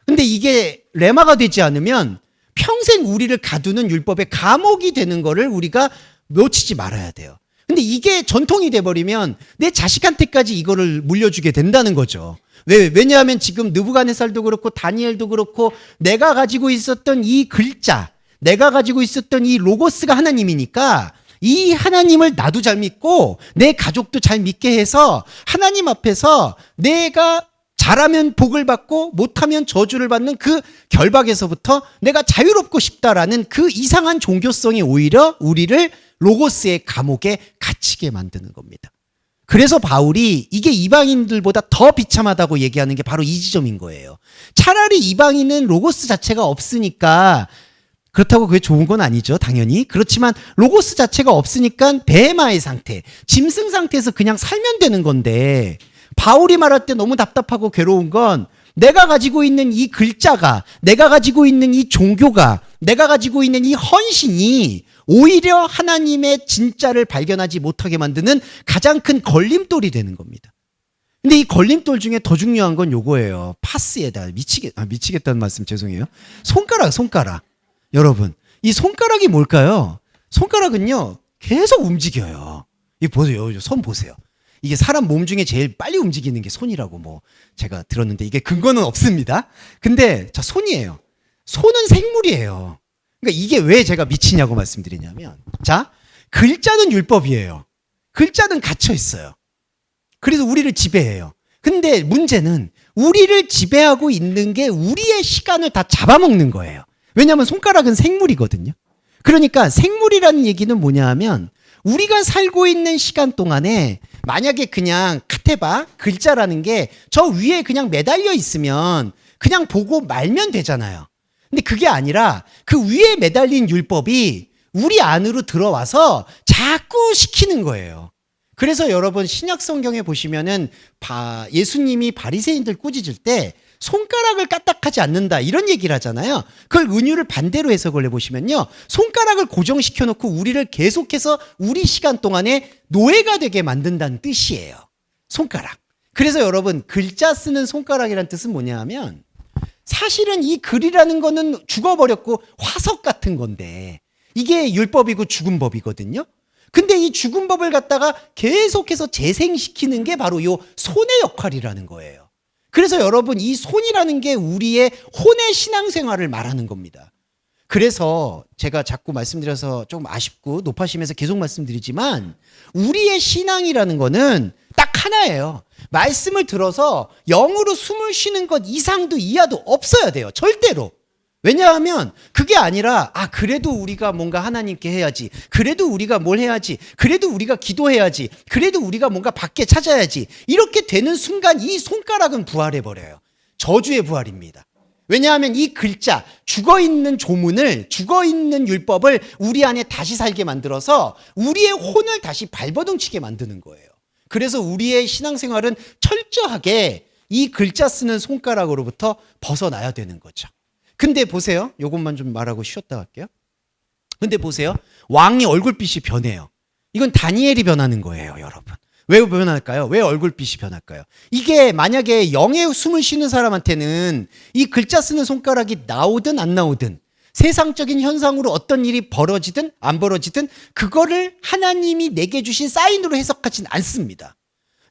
근데 이게 레마가 되지 않으면 평생 우리를 가두는 율법의 감옥이 되는 거를 우리가 놓치지 말아야 돼요. 근데 이게 전통이 돼버리면 내 자식한테까지 이거를 물려주게 된다는 거죠. 왜냐하면 지금 느부갓네살도 그렇고 다니엘도 그렇고 내가 가지고 있었던 이 글자, 내가 가지고 있었던 이 로고스가 하나님이니까 이 하나님을 나도 잘 믿고 내 가족도 잘 믿게 해서 하나님 앞에서 내가 잘하면 복을 받고 못하면 저주를 받는 그 결박에서부터 내가 자유롭고 싶다라는 그 이상한 종교성이 오히려 우리를 로고스의 감옥에 갇히게 만드는 겁니다. 그래서 바울이 이게 이방인들보다 더 비참하다고 얘기하는 게 바로 이 지점인 거예요. 차라리 이방인은 로고스 자체가 없으니까, 그렇다고 그게 좋은 건 아니죠, 당연히. 그렇지만 로고스 자체가 없으니까 배마의 상태, 짐승 상태에서 그냥 살면 되는 건데, 바울이 말할 때 너무 답답하고 괴로운 건 내가 가지고 있는 이 글자가, 내가 가지고 있는 이 종교가, 내가 가지고 있는 이 헌신이 오히려 하나님의 진짜를 발견하지 못하게 만드는 가장 큰 걸림돌이 되는 겁니다. 근데 이 걸림돌 중에 더 중요한 건 요거예요. 파스에다 미치겠다는 말씀 죄송해요. 손가락. 여러분, 이 손가락이 뭘까요? 손가락은요, 계속 움직여요. 이 보세요. 손 보세요. 이게 사람 몸 중에 제일 빨리 움직이는 게 손이라고 뭐 제가 들었는데 이게 근거는 없습니다. 근데 자, 손이에요. 손은 생물이에요. 그러니까 이게 왜 제가 미치냐고 말씀드리냐면, 자, 글자는 율법이에요. 글자는 갇혀 있어요. 그래서 우리를 지배해요. 근데 문제는 우리를 지배하고 있는 게 우리의 시간을 다 잡아먹는 거예요. 왜냐하면 손가락은 생물이거든요. 그러니까 생물이라는 얘기는 뭐냐 하면 우리가 살고 있는 시간 동안에 만약에 그냥 카테바 글자라는 게 저 위에 그냥 매달려 있으면 그냥 보고 말면 되잖아요. 근데 그게 아니라 그 위에 매달린 율법이 우리 안으로 들어와서 자꾸 시키는 거예요. 그래서 여러분 신약 성경에 보시면은 예수님이 바리새인들 꾸짖을 때 손가락을 까딱하지 않는다 이런 얘기를 하잖아요. 그걸 은유를 반대로 해석을 해보시면요, 손가락을 고정시켜 놓고 우리를 계속해서 우리 시간 동안에 노예가 되게 만든다는 뜻이에요. 손가락. 그래서 여러분 글자 쓰는 손가락이라는 뜻은 뭐냐 하면 사실은 이 글이라는 거는 죽어버렸고 화석 같은 건데 이게 율법이고 죽은 법이거든요. 근데 이 죽은 법을 갖다가 계속해서 재생시키는 게 바로 요 손의 역할이라는 거예요. 그래서 여러분 이 손이라는 게 우리의 혼의 신앙생활을 말하는 겁니다. 그래서 제가 자꾸 말씀드려서 좀 아쉽고 높아심에서 계속 말씀드리지만 우리의 신앙이라는 거는 딱 하나예요. 말씀을 들어서 영으로 숨을 쉬는 것 이상도 이하도 없어야 돼요. 절대로. 왜냐하면 그게 아니라 그래도 우리가 뭔가 하나님께 해야지, 그래도 우리가 뭘 해야지, 그래도 우리가 기도해야지, 그래도 우리가 뭔가 밖에 찾아야지, 이렇게 되는 순간 이 손가락은 부활해버려요. 저주의 부활입니다. 왜냐하면 이 글자, 죽어있는 조문을, 죽어있는 율법을 우리 안에 다시 살게 만들어서 우리의 혼을 다시 발버둥치게 만드는 거예요. 그래서 우리의 신앙생활은 철저하게 이 글자 쓰는 손가락으로부터 벗어나야 되는 거죠. 근데 보세요. 이것만 좀 말하고 쉬었다 갈게요. 근데 보세요. 왕이 얼굴빛이 변해요. 이건 다니엘이 변하는 거예요, 여러분. 왜 변할까요? 왜 얼굴빛이 변할까요? 이게 만약에 영의 숨을 쉬는 사람한테는 이 글자 쓰는 손가락이 나오든 안 나오든 세상적인 현상으로 어떤 일이 벌어지든 안 벌어지든 그거를 하나님이 내게 주신 사인으로 해석하진 않습니다.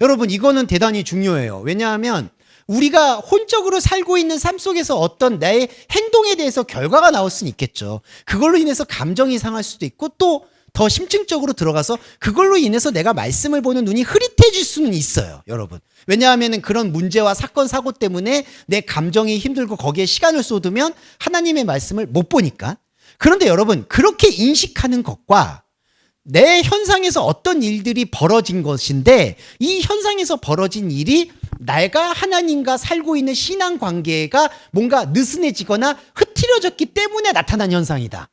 여러분 이거는 대단히 중요해요. 왜냐하면 우리가 혼적으로 살고 있는 삶 속에서 어떤 나의 행동에 대해서 결과가 나올 수는 있겠죠. 그걸로 인해서 감정이 상할 수도 있고 또 더 심층적으로 들어가서 그걸로 인해서 내가 말씀을 보는 눈이 흐릿해질 수는 있어요, 여러분. 왜냐하면 그런 문제와 사건, 사고 때문에 내 감정이 힘들고 거기에 시간을 쏟으면 하나님의 말씀을 못 보니까. 그런데 여러분, 그렇게 인식하는 것과 내 현상에서 어떤 일들이 벌어진 것인데 이 현상에서 벌어진 일이 내가 하나님과 살고 있는 신앙 관계가 뭔가 느슨해지거나 흐트러졌기 때문에 나타난 현상이다.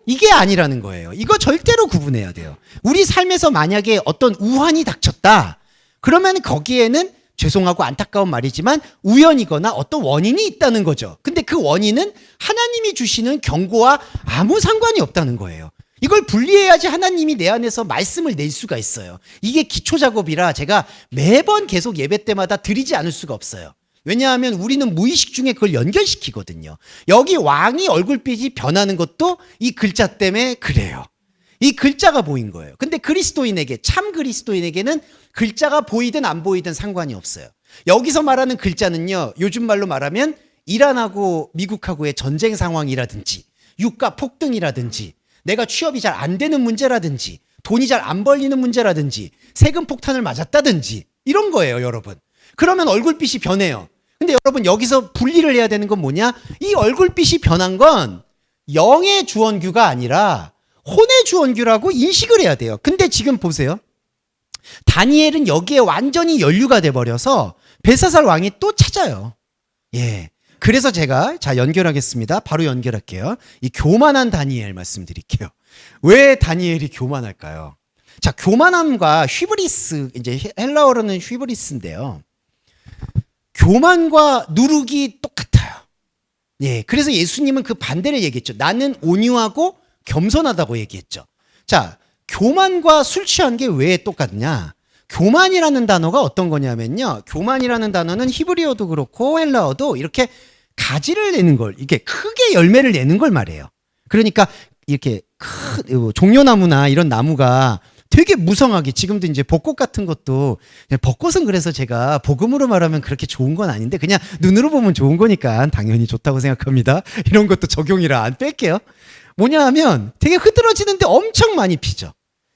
이게 아니라는 거예요. 이거 절대로 구분해야 돼요. 우리 삶에서 만약에 어떤 우환이 닥쳤다. 그러면 거기에는 죄송하고 안타까운 말이지만 우연이거나 어떤 원인이 있다는 거죠. 근데 그 원인은 하나님이 주시는 경고와 아무 상관이 없다는 거예요. 이걸 분리해야지 하나님이 내 안에서 말씀을 낼 수가 있어요. 이게 기초 작업이라 제가 매번 계속 예배 때마다 드리지 않을 수가 없어요. 왜냐하면 우리는 무의식 중에 그걸 연결시키거든요. 여기 왕이 얼굴빛이 변하는 것도 이 글자 때문에 그래요. 이 글자가 보인 거예요. 근데 그리스도인에게, 참 그리스도인에게는 글자가 보이든 안 보이든 상관이 없어요. 여기서 말하는 글자는요, 요즘 말로 말하면 이란하고 미국하고의 전쟁 상황이라든지 유가 폭등이라든지 내가 취업이 잘 안 되는 문제라든지 돈이 잘 안 벌리는 문제라든지 세금 폭탄을 맞았다든지 이런 거예요, 여러분. 그러면 얼굴빛이 변해요. 근데 여러분 여기서 분리를 해야 되는 건 뭐냐? 이 얼굴빛이 변한 건 영의 주원규가 아니라 혼의 주원규라고 인식을 해야 돼요. 근데 지금 보세요. 다니엘은 여기에 완전히 연루가 돼버려서 벨사살 왕이 또 찾아요. 예. 그래서 제가 연결하겠습니다. 바로 연결할게요. 이 교만한 다니엘 말씀드릴게요. 왜 다니엘이 교만할까요? 자, 교만함과 휘브리스, 이제 헬라어로는 휘브리스인데요. 교만과 누룩이 똑같아요. 예. 그래서 예수님은 그 반대를 얘기했죠. 나는 온유하고 겸손하다고 얘기했죠. 자, 교만과 술 취한 게 왜 똑같냐? 교만이라는 단어가 어떤 거냐면요. 교만이라는 단어는 히브리어도 그렇고 헬라어도 이렇게 가지를 내는 걸, 이렇게 크게 열매를 내는 걸 말해요. 그러니까 이렇게 큰 종려나무나 이런 나무가 되게 무성하게, 지금도 이제 벚꽃 같은 것도, 벚꽃은 그래서 제가 복음으로 말하면 그렇게 좋은 건 아닌데 그냥 눈으로 보면 좋은 거니까 당연히 좋다고 생각합니다. 이런 것도 적용이라 안 뺄게요. 뭐냐 하면 되게 흐드러지는데 엄청 많이 피죠.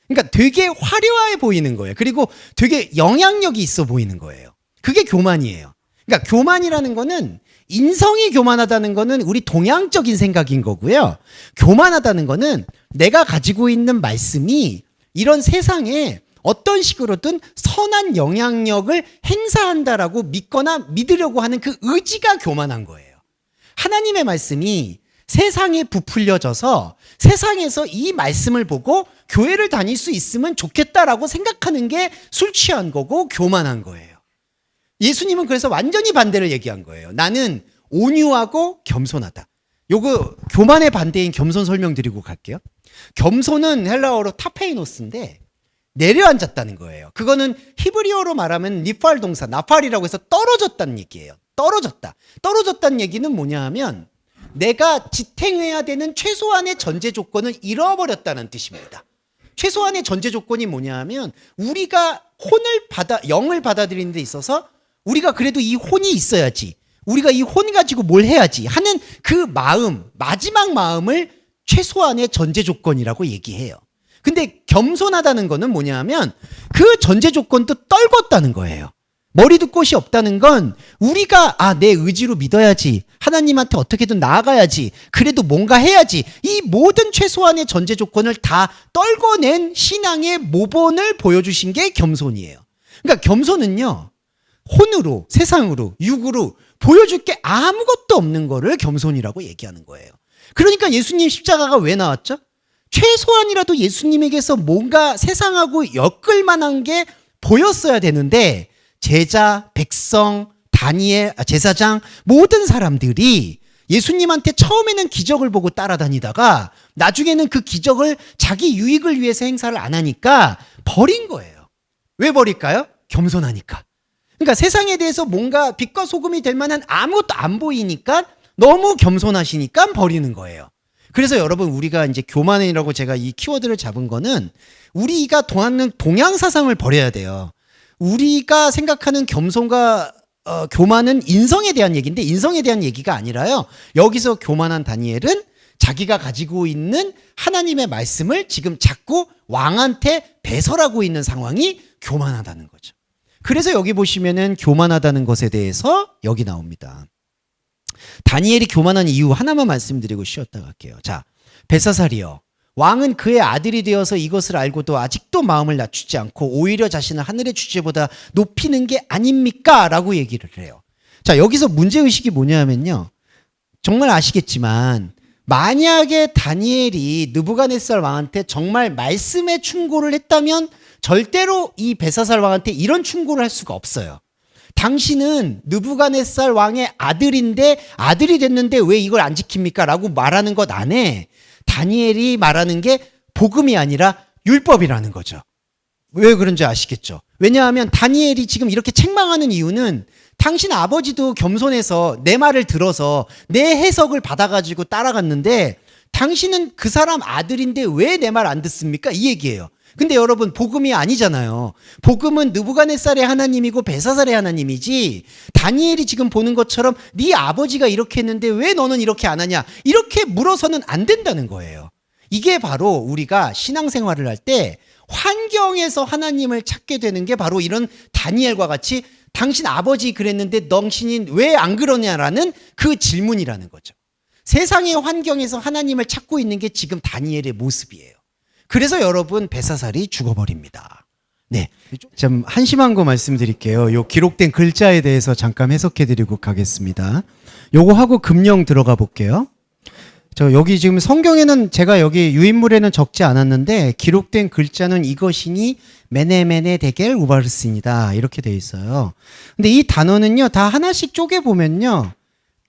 그러니까 되게 화려해 보이는 거예요. 그리고 되게 영향력이 있어 보이는 거예요. 그게 교만이에요. 그러니까 교만이라는 거는, 인성이 교만하다는 거는 우리 동양적인 생각인 거고요. 교만하다는 거는 내가 가지고 있는 말씀이 이런 세상에 어떤 식으로든 선한 영향력을 행사한다라고 믿거나 믿으려고 하는 그 의지가 교만한 거예요. 하나님의 말씀이 세상에 부풀려져서 세상에서 이 말씀을 보고 교회를 다닐 수 있으면 좋겠다라고 생각하는 게 술 취한 거고 교만한 거예요. 예수님은 그래서 완전히 반대를 얘기한 거예요. 나는 온유하고 겸손하다. 요거 교만의 반대인 겸손 설명드리고 갈게요. 겸손은 헬라어로 타페이노스인데 내려앉았다는 거예요. 그거는 히브리어로 말하면 니팔 동사, 나팔이라고 해서 떨어졌다는 얘기예요. 떨어졌다는 얘기는 뭐냐 하면 내가 지탱해야 되는 최소한의 전제 조건을 잃어버렸다는 뜻입니다. 최소한의 전제 조건이 뭐냐 하면 우리가 영을 받아들이는 데 있어서 우리가 그래도 이 혼이 있어야지, 우리가 이 혼 가지고 뭘 해야지 하는 그 마음, 마지막 마음을 최소한의 전제 조건이라고 얘기해요. 근데 겸손하다는 거는 뭐냐 하면 그 전제 조건도 떨궜다는 거예요. 머리도 꽃이 없다는 건 우리가 내 의지로 믿어야지, 하나님한테 어떻게든 나아가야지, 그래도 뭔가 해야지, 이 모든 최소한의 전제 조건을 다 떨궈낸 신앙의 모본을 보여주신 게 겸손이에요. 그러니까 겸손은요, 혼으로, 세상으로, 육으로 보여줄 게 아무것도 없는 거를 겸손이라고 얘기하는 거예요. 그러니까 예수님 십자가가 왜 나왔죠? 최소한이라도 예수님에게서 뭔가 세상하고 엮을 만한 게 보였어야 되는데 제자, 백성, 다니엘, 제사장 모든 사람들이 예수님한테 처음에는 기적을 보고 따라다니다가 나중에는 그 기적을 자기 유익을 위해서 행사를 안 하니까 버린 거예요. 왜 버릴까요? 겸손하니까. 그러니까 세상에 대해서 뭔가 빛과 소금이 될 만한 아무것도 안 보이니까 너무 겸손하시니까 버리는 거예요. 그래서 여러분, 우리가 이제 교만이라고 제가 이 키워드를 잡은 거는 우리가 동하는 동양 사상을 버려야 돼요. 우리가 생각하는 겸손과 교만은 인성에 대한 얘기인데 인성에 대한 얘기가 아니라요. 여기서 교만한 다니엘은 자기가 가지고 있는 하나님의 말씀을 지금 자꾸 왕한테 배설하고 있는 상황이 교만하다는 거죠. 그래서 여기 보시면은 교만하다는 것에 대해서 여기 나옵니다. 다니엘이 교만한 이유 하나만 말씀드리고 쉬었다 갈게요. 자, 벨사살이여, 왕은 그의 아들이 되어서 이것을 알고도 아직도 마음을 낮추지 않고 오히려 자신을 하늘의 주제보다 높이는 게 아닙니까? 라고 얘기를 해요. 자, 여기서 문제의식이 뭐냐면요, 정말 아시겠지만 만약에 다니엘이 느부갓네살 왕한테 정말 말씀에 충고를 했다면 절대로 이 벨사살 왕한테 이런 충고를 할 수가 없어요. 당신은 느부갓네살 왕의 아들인데 아들이 됐는데 왜 이걸 안 지킵니까? 라고 말하는 것 안에 다니엘이 말하는 게 복음이 아니라 율법이라는 거죠. 왜 그런지 아시겠죠? 왜냐하면 다니엘이 지금 이렇게 책망하는 이유는 당신 아버지도 겸손해서 내 말을 들어서 내 해석을 받아가지고 따라갔는데 당신은 그 사람 아들인데 왜 내 말 안 듣습니까? 이 얘기예요. 근데 여러분, 복음이 아니잖아요. 복음은 느부갓네살의 하나님이고 벨사살의 하나님이지, 다니엘이 지금 보는 것처럼 네 아버지가 이렇게 했는데 왜 너는 이렇게 안 하냐, 이렇게 물어서는 안 된다는 거예요. 이게 바로 우리가 신앙생활을 할 때 환경에서 하나님을 찾게 되는 게 바로 이런 다니엘과 같이 당신 아버지 그랬는데 당신이 왜 안 그러냐라는 그 질문이라는 거죠. 세상의 환경에서 하나님을 찾고 있는 게 지금 다니엘의 모습이에요. 그래서 여러분 벨사살이 죽어버립니다. 네, 좀 한심한 거 말씀드릴게요. 요 기록된 글자에 대해서 잠깐 해석해드리고 가겠습니다. 요거 하고 금령 들어가 볼게요. 저 여기 지금 성경에는 제가 여기 유인물에는 적지 않았는데 기록된 글자는 이것이니 메네메네 데겔 우바르스입니다. 이렇게 돼 있어요. 근데 이 단어는요 다 하나씩 쪼개 보면요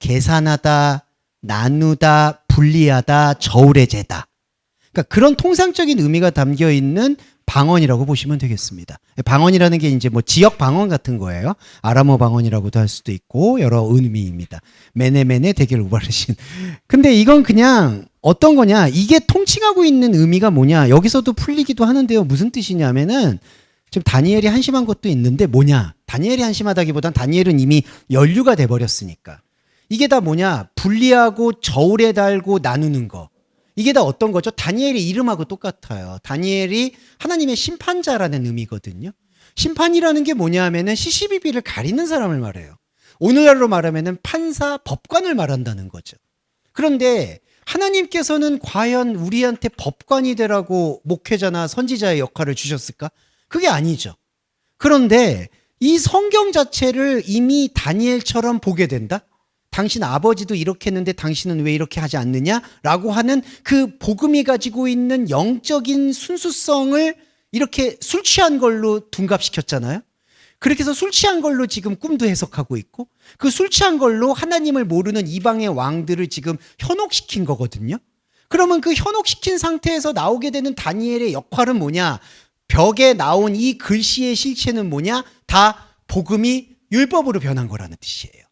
계산하다, 나누다, 분리하다, 저울의 재다. 그러니까 그런 통상적인 의미가 담겨 있는 방언이라고 보시면 되겠습니다. 방언이라는 게 이제 뭐 지역 방언 같은 거예요. 아람어 방언이라고도 할 수도 있고 여러 의미입니다. 메네메네 데겔 우바르신. 근데 이건 그냥 어떤 거냐? 이게 통칭하고 있는 의미가 뭐냐? 여기서도 풀리기도 하는데요. 무슨 뜻이냐면은 지금 다니엘이 한심한 것도 있는데 뭐냐? 다니엘이 한심하다기보단 다니엘은 이미 연류가 돼 버렸으니까. 이게 다 뭐냐? 분리하고 저울에 달고 나누는 거. 이게 다 어떤 거죠? 다니엘의 이름하고 똑같아요. 다니엘이 하나님의 심판자라는 의미거든요. 심판이라는 게 뭐냐 하면은 시시비비를 가리는 사람을 말해요. 오늘날로 말하면은 판사, 법관을 말한다는 거죠. 그런데 하나님께서는 과연 우리한테 법관이 되라고 목회자나 선지자의 역할을 주셨을까? 그게 아니죠. 그런데 이 성경 자체를 이미 다니엘처럼 보게 된다? 당신 아버지도 이렇게 했는데 당신은 왜 이렇게 하지 않느냐라고 하는 그 복음이 가지고 있는 영적인 순수성을 이렇게 술 취한 걸로 둔갑시켰잖아요. 그렇게 해서 술 취한 걸로 지금 꿈도 해석하고 있고 그 술 취한 걸로 하나님을 모르는 이방의 왕들을 지금 현혹시킨 거거든요. 그러면 그 현혹시킨 상태에서 나오게 되는 다니엘의 역할은 뭐냐? 벽에 나온 이 글씨의 실체는 뭐냐? 다 복음이 율법으로 변한 거라는 뜻이에요.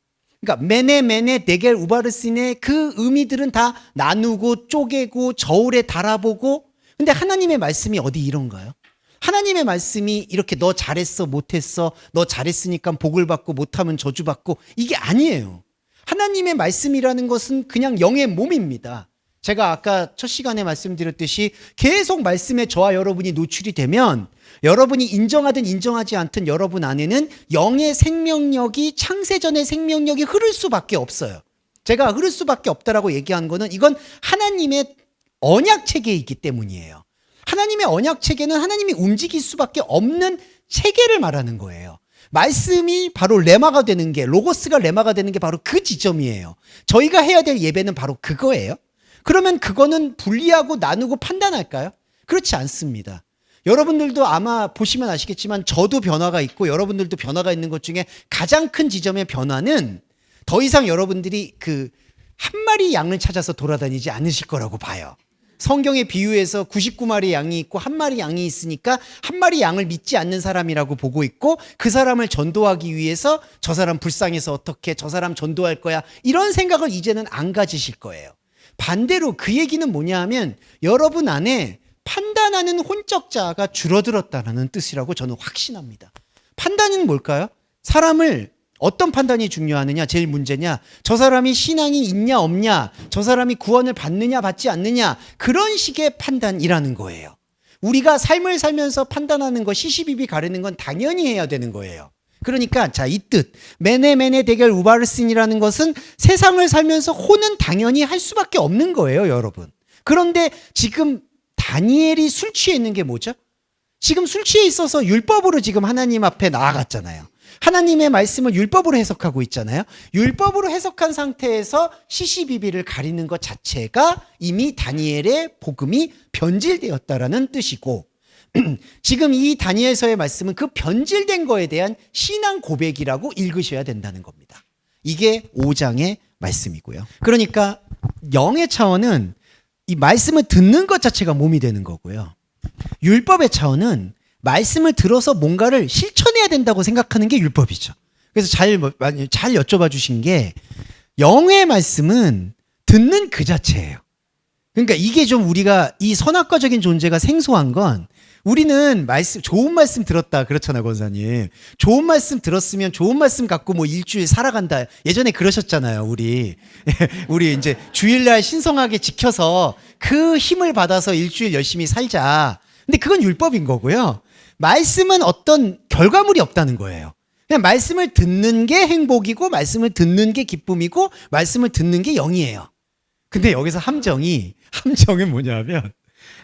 그러니까 메네 데겔 우바르신의 그 의미들은 다 나누고 쪼개고 저울에 달아보고 근데 하나님의 말씀이 어디 이런가요? 하나님의 말씀이 이렇게 너 잘했어 못했어 너 잘했으니까 복을 받고 못하면 저주받고 이게 아니에요. 하나님의 말씀이라는 것은 그냥 영의 몸입니다. 제가 아까 첫 시간에 말씀드렸듯이 계속 말씀에 저와 여러분이 노출이 되면 여러분이 인정하든 인정하지 않든 여러분 안에는 영의 생명력이 창세전의 생명력이 흐를 수밖에 없어요. 제가 흐를 수밖에 없다라고 얘기한 거는 이건 하나님의 언약 체계이기 때문이에요. 하나님의 언약 체계는 하나님이 움직일 수밖에 없는 체계를 말하는 거예요. 말씀이 바로 레마가 되는 게 로고스가 레마가 되는 게 바로 그 지점이에요. 저희가 해야 될 예배는 바로 그거예요. 그러면 그거는 분리하고 나누고 판단할까요? 그렇지 않습니다. 여러분들도 아마 보시면 아시겠지만 저도 변화가 있고 여러분들도 변화가 있는 것 중에 가장 큰 지점의 변화는 더 이상 여러분들이 그 한 마리 양을 찾아서 돌아다니지 않으실 거라고 봐요. 성경의 비유에서 99마리 양이 있고 한 마리 양이 있으니까 한 마리 양을 믿지 않는 사람이라고 보고 있고 그 사람을 전도하기 위해서 저 사람 불쌍해서 어떻게 저 사람 전도할 거야 이런 생각을 이제는 안 가지실 거예요. 반대로 그 얘기는 뭐냐 하면 여러분 안에 판단하는 혼적자가 줄어들었다는 뜻이라고 저는 확신합니다. 판단은 뭘까요? 사람을 어떤 판단이 중요하느냐? 제일 문제냐? 저 사람이 신앙이 있냐 없냐? 저 사람이 구원을 받느냐 받지 않느냐? 그런 식의 판단이라는 거예요. 우리가 삶을 살면서 판단하는 거 시시비비 가르는 건 당연히 해야 되는 거예요. 그러니까 자, 이 뜻 메네 데겔 우바르신이라는 것은 세상을 살면서 혼은 당연히 할 수밖에 없는 거예요, 여러분. 그런데 지금 다니엘이 술 취해 있는 게 뭐죠? 지금 술 취해 있어서 율법으로 지금 하나님 앞에 나아갔잖아요. 하나님의 말씀을 율법으로 해석하고 있잖아요. 율법으로 해석한 상태에서 시시비비를 가리는 것 자체가 이미 다니엘의 복음이 변질되었다라는 뜻이고 지금 이 다니엘서의 말씀은 그 변질된 거에 대한 신앙 고백이라고 읽으셔야 된다는 겁니다. 이게 5장의 말씀이고요. 그러니까 영의 차원은 이 말씀을 듣는 것 자체가 몸이 되는 거고요. 율법의 차원은 말씀을 들어서 뭔가를 실천해야 된다고 생각하는 게 율법이죠. 그래서 잘 여쭤봐 주신 게 영의 말씀은 듣는 그 자체예요. 그러니까 이게 좀 우리가 이 선악과적인 존재가 생소한 건 우리는 좋은 말씀 들었다 그렇잖아요, 권사님. 좋은 말씀 들었으면 좋은 말씀 갖고 뭐 일주일 살아간다. 예전에 그러셨잖아요, 우리 이제 주일날 신성하게 지켜서 그 힘을 받아서 일주일 열심히 살자. 근데 그건 율법인 거고요. 말씀은 어떤 결과물이 없다는 거예요. 그냥 말씀을 듣는 게 행복이고 말씀을 듣는 게 기쁨이고 말씀을 듣는 게 영이에요. 근데 여기서 함정은 뭐냐면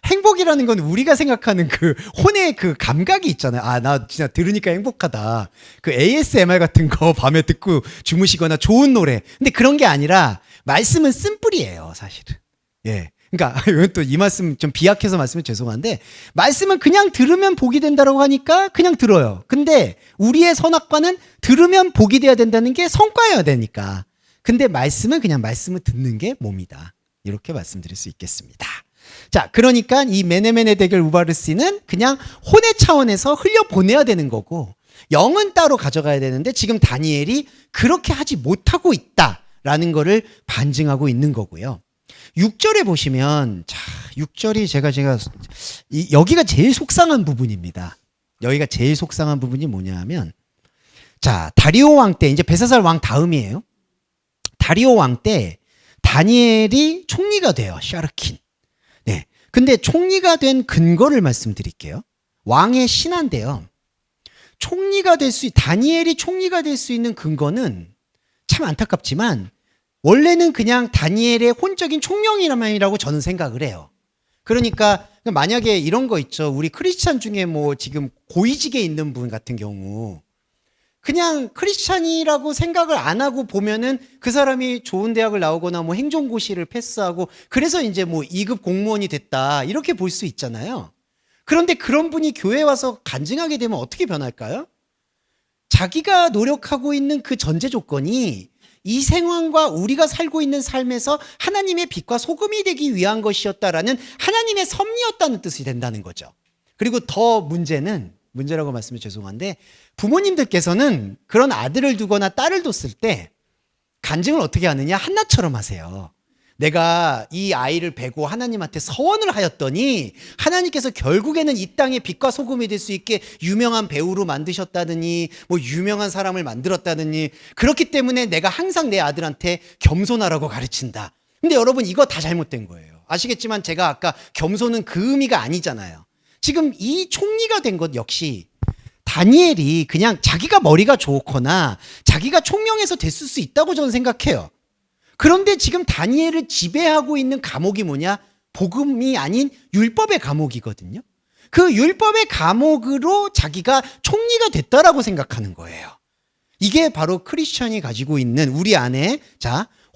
행복이라는 건 우리가 생각하는 그 혼의 그 감각이 있잖아요. 아, 나 진짜 들으니까 행복하다. 그 ASMR 같은 거 밤에 듣고 주무시거나 좋은 노래. 근데 그런 게 아니라 말씀은 쓴뿌리예요, 사실은. 예. 그러니까 이건 또 이 말씀 좀 비약해서 말씀을 죄송한데 말씀은 그냥 들으면 복이 된다고 하니까 그냥 들어요. 근데 우리의 선악과는 들으면 복이 돼야 된다는 게 성과여야 되니까. 근데 말씀은 그냥 말씀을 듣는 게 몸이다. 이렇게 말씀드릴 수 있겠습니다. 자, 그러니까 이 메네메네 데겔 우바르시는 그냥 혼의 차원에서 흘려보내야 되는 거고 영은 따로 가져가야 되는데 지금 다니엘이 그렇게 하지 못하고 있다라는 거를 반증하고 있는 거고요. 6절에 보시면, 자, 6절이 여기가 제일 속상한 부분입니다. 여기가 제일 속상한 부분이 뭐냐 하면, 자, 다리오 왕 때, 이제 벨사살 왕 다음이에요. 다리오 왕 때 다니엘이 총리가 돼요. 샤르킨. 네. 근데 총리가 된 근거를 말씀드릴게요. 왕의 신하인데요. 다니엘이 총리가 될 수 있는 근거는 참 안타깝지만 원래는 그냥 다니엘의 혼적인 총명이라고 저는 생각을 해요. 그러니까 만약에 이런 거 있죠. 우리 크리스찬 중에 뭐 지금 고위직에 있는 분 같은 경우 그냥 크리스찬이라고 생각을 안 하고 보면은 그 사람이 좋은 대학을 나오거나 뭐 행정고시를 패스하고 그래서 이제 뭐 2급 공무원이 됐다 이렇게 볼 수 있잖아요. 그런데 그런 분이 교회에 와서 간증하게 되면 어떻게 변할까요? 자기가 노력하고 있는 그 전제 조건이 이 생활과 우리가 살고 있는 삶에서 하나님의 빛과 소금이 되기 위한 것이었다라는 하나님의 섭리였다는 뜻이 된다는 거죠. 그리고 더 문제라고 말씀해 죄송한데 부모님들께서는 그런 아들을 두거나 딸을 뒀을 때 간증을 어떻게 하느냐? 한나처럼 하세요. 내가 이 아이를 베고 하나님한테 서원을 하였더니 하나님께서 결국에는 이 땅의 빛과 소금이 될 수 있게 유명한 배우로 만드셨다느니 뭐 유명한 사람을 만들었다느니 그렇기 때문에 내가 항상 내 아들한테 겸손하라고 가르친다. 근데 여러분 이거 다 잘못된 거예요. 아시겠지만 제가 아까 겸손은 그 의미가 아니잖아요. 지금 이 총리가 된 것 역시 다니엘이 그냥 자기가 머리가 좋거나 자기가 총명해서 됐을 수 있다고 저는 생각해요. 그런데 지금 다니엘을 지배하고 있는 감옥이 뭐냐? 복음이 아닌 율법의 감옥이거든요. 그 율법의 감옥으로 자기가 총리가 됐다라고 생각하는 거예요. 이게 바로 크리스천이 가지고 있는 우리 안에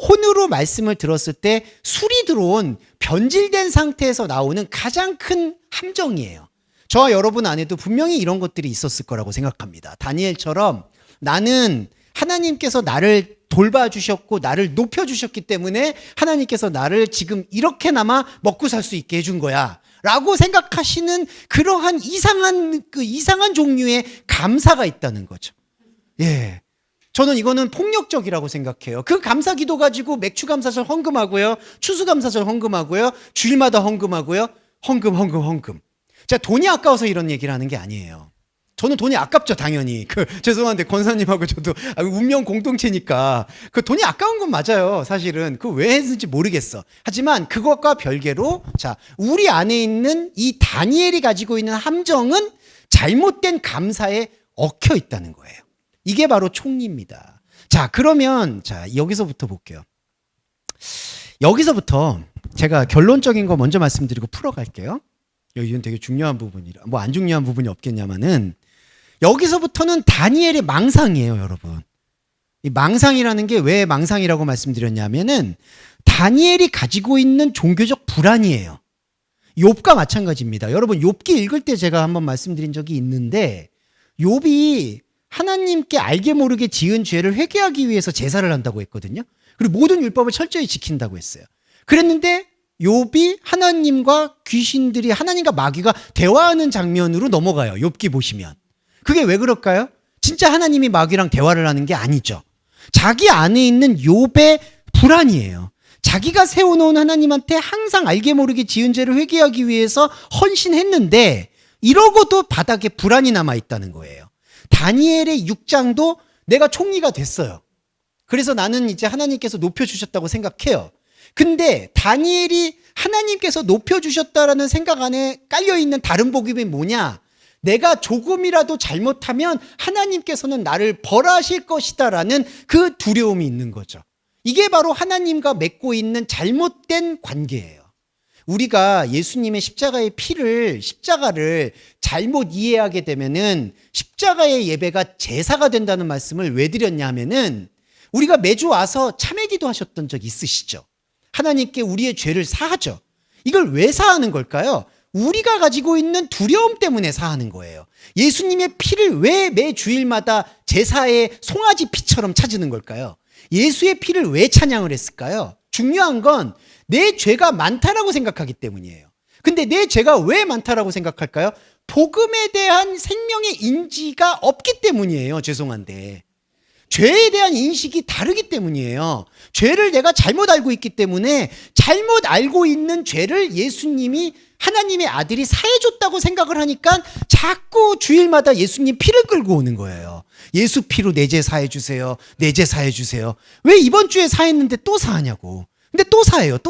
혼으로 말씀을 들었을 때 술이 들어온 변질된 상태에서 나오는 가장 큰 함정이에요. 저와 여러분 안에도 분명히 이런 것들이 있었을 거라고 생각합니다. 다니엘처럼 나는 하나님께서 나를 돌봐주셨고 나를 높여주셨기 때문에 하나님께서 나를 지금 이렇게나마 먹고 살 수 있게 해준 거야 라고 생각하시는 그러한 이상한 종류의 감사가 있다는 거죠. 예. 저는 이거는 폭력적이라고 생각해요. 그 감사기도 가지고 맥추감사절 헌금하고요. 추수감사절 헌금하고요. 주일마다 헌금하고요. 헌금. 제가 돈이 아까워서 이런 얘기를 하는 게 아니에요. 저는 돈이 아깝죠, 당연히. 죄송한데, 권사님하고 저도 운명 공동체니까. 돈이 아까운 건 맞아요, 사실은. 왜 했는지 모르겠어. 하지만 그것과 별개로, 우리 안에 있는 이 다니엘이 가지고 있는 함정은 잘못된 감사에 얽혀 있다는 거예요. 이게 바로 총리입니다. 그러면, 여기서부터 볼게요. 여기서부터 제가 결론적인 거 먼저 말씀드리고 풀어갈게요. 이건 되게 중요한 부분이라, 뭐 안 중요한 부분이 없겠냐마는, 여기서부터는 다니엘의 망상이에요, 여러분. 이 망상이라는 게 왜 망상이라고 말씀드렸냐면은 다니엘이 가지고 있는 종교적 불안이에요. 욥과 마찬가지입니다. 여러분 욥기 읽을 때 제가 한번 말씀드린 적이 있는데 욥이 하나님께 알게 모르게 지은 죄를 회개하기 위해서 제사를 한다고 했거든요. 그리고 모든 율법을 철저히 지킨다고 했어요. 그랬는데 욥이 하나님과 귀신들이 하나님과 마귀가 대화하는 장면으로 넘어가요. 욥기 보시면. 그게 왜 그럴까요? 진짜 하나님이 마귀랑 대화를 하는 게 아니죠. 자기 안에 있는 욥의 불안이에요. 자기가 세워놓은 하나님한테 항상 알게 모르게 지은 죄를 회개하기 위해서 헌신했는데 이러고도 바닥에 불안이 남아있다는 거예요. 다니엘의 6장도 내가 총리가 됐어요. 그래서 나는 이제 하나님께서 높여주셨다고 생각해요. 근데 다니엘이 하나님께서 높여주셨다라는 생각 안에 깔려있는 다른 복음이 뭐냐? 내가 조금이라도 잘못하면 하나님께서는 나를 벌하실 것이다라는 그 두려움이 있는 거죠. 이게 바로 하나님과 맺고 있는 잘못된 관계예요. 우리가 예수님의 십자가를 잘못 이해하게 되면은 십자가의 예배가 제사가 된다는 말씀을 왜 드렸냐 하면은 우리가 매주 와서 참회 기도하셨던 적 있으시죠? 하나님께 우리의 죄를 사하죠. 이걸 왜 사하는 걸까요? 우리가 가지고 있는 두려움 때문에 사하는 거예요. 예수님의 피를 왜 매 주일마다 제사의 송아지 피처럼 찾는 걸까요? 예수의 피를 왜 찬양을 했을까요? 중요한 건 내 죄가 많다라고 생각하기 때문이에요. 근데 내 죄가 왜 많다라고 생각할까요? 복음에 대한 생명의 인지가 없기 때문이에요. 죄송한데. 죄에 대한 인식이 다르기 때문이에요. 죄를 내가 잘못 알고 있기 때문에 잘못 알고 있는 죄를 예수님이 하나님의 아들이 사해줬다고 생각을 하니까 자꾸 주일마다 예수님 피를 끌고 오는 거예요. 예수 피로 내 죄 사해주세요. 내 죄 사해주세요. 왜 이번 주에 사했는데 또 사하냐고. 근데 또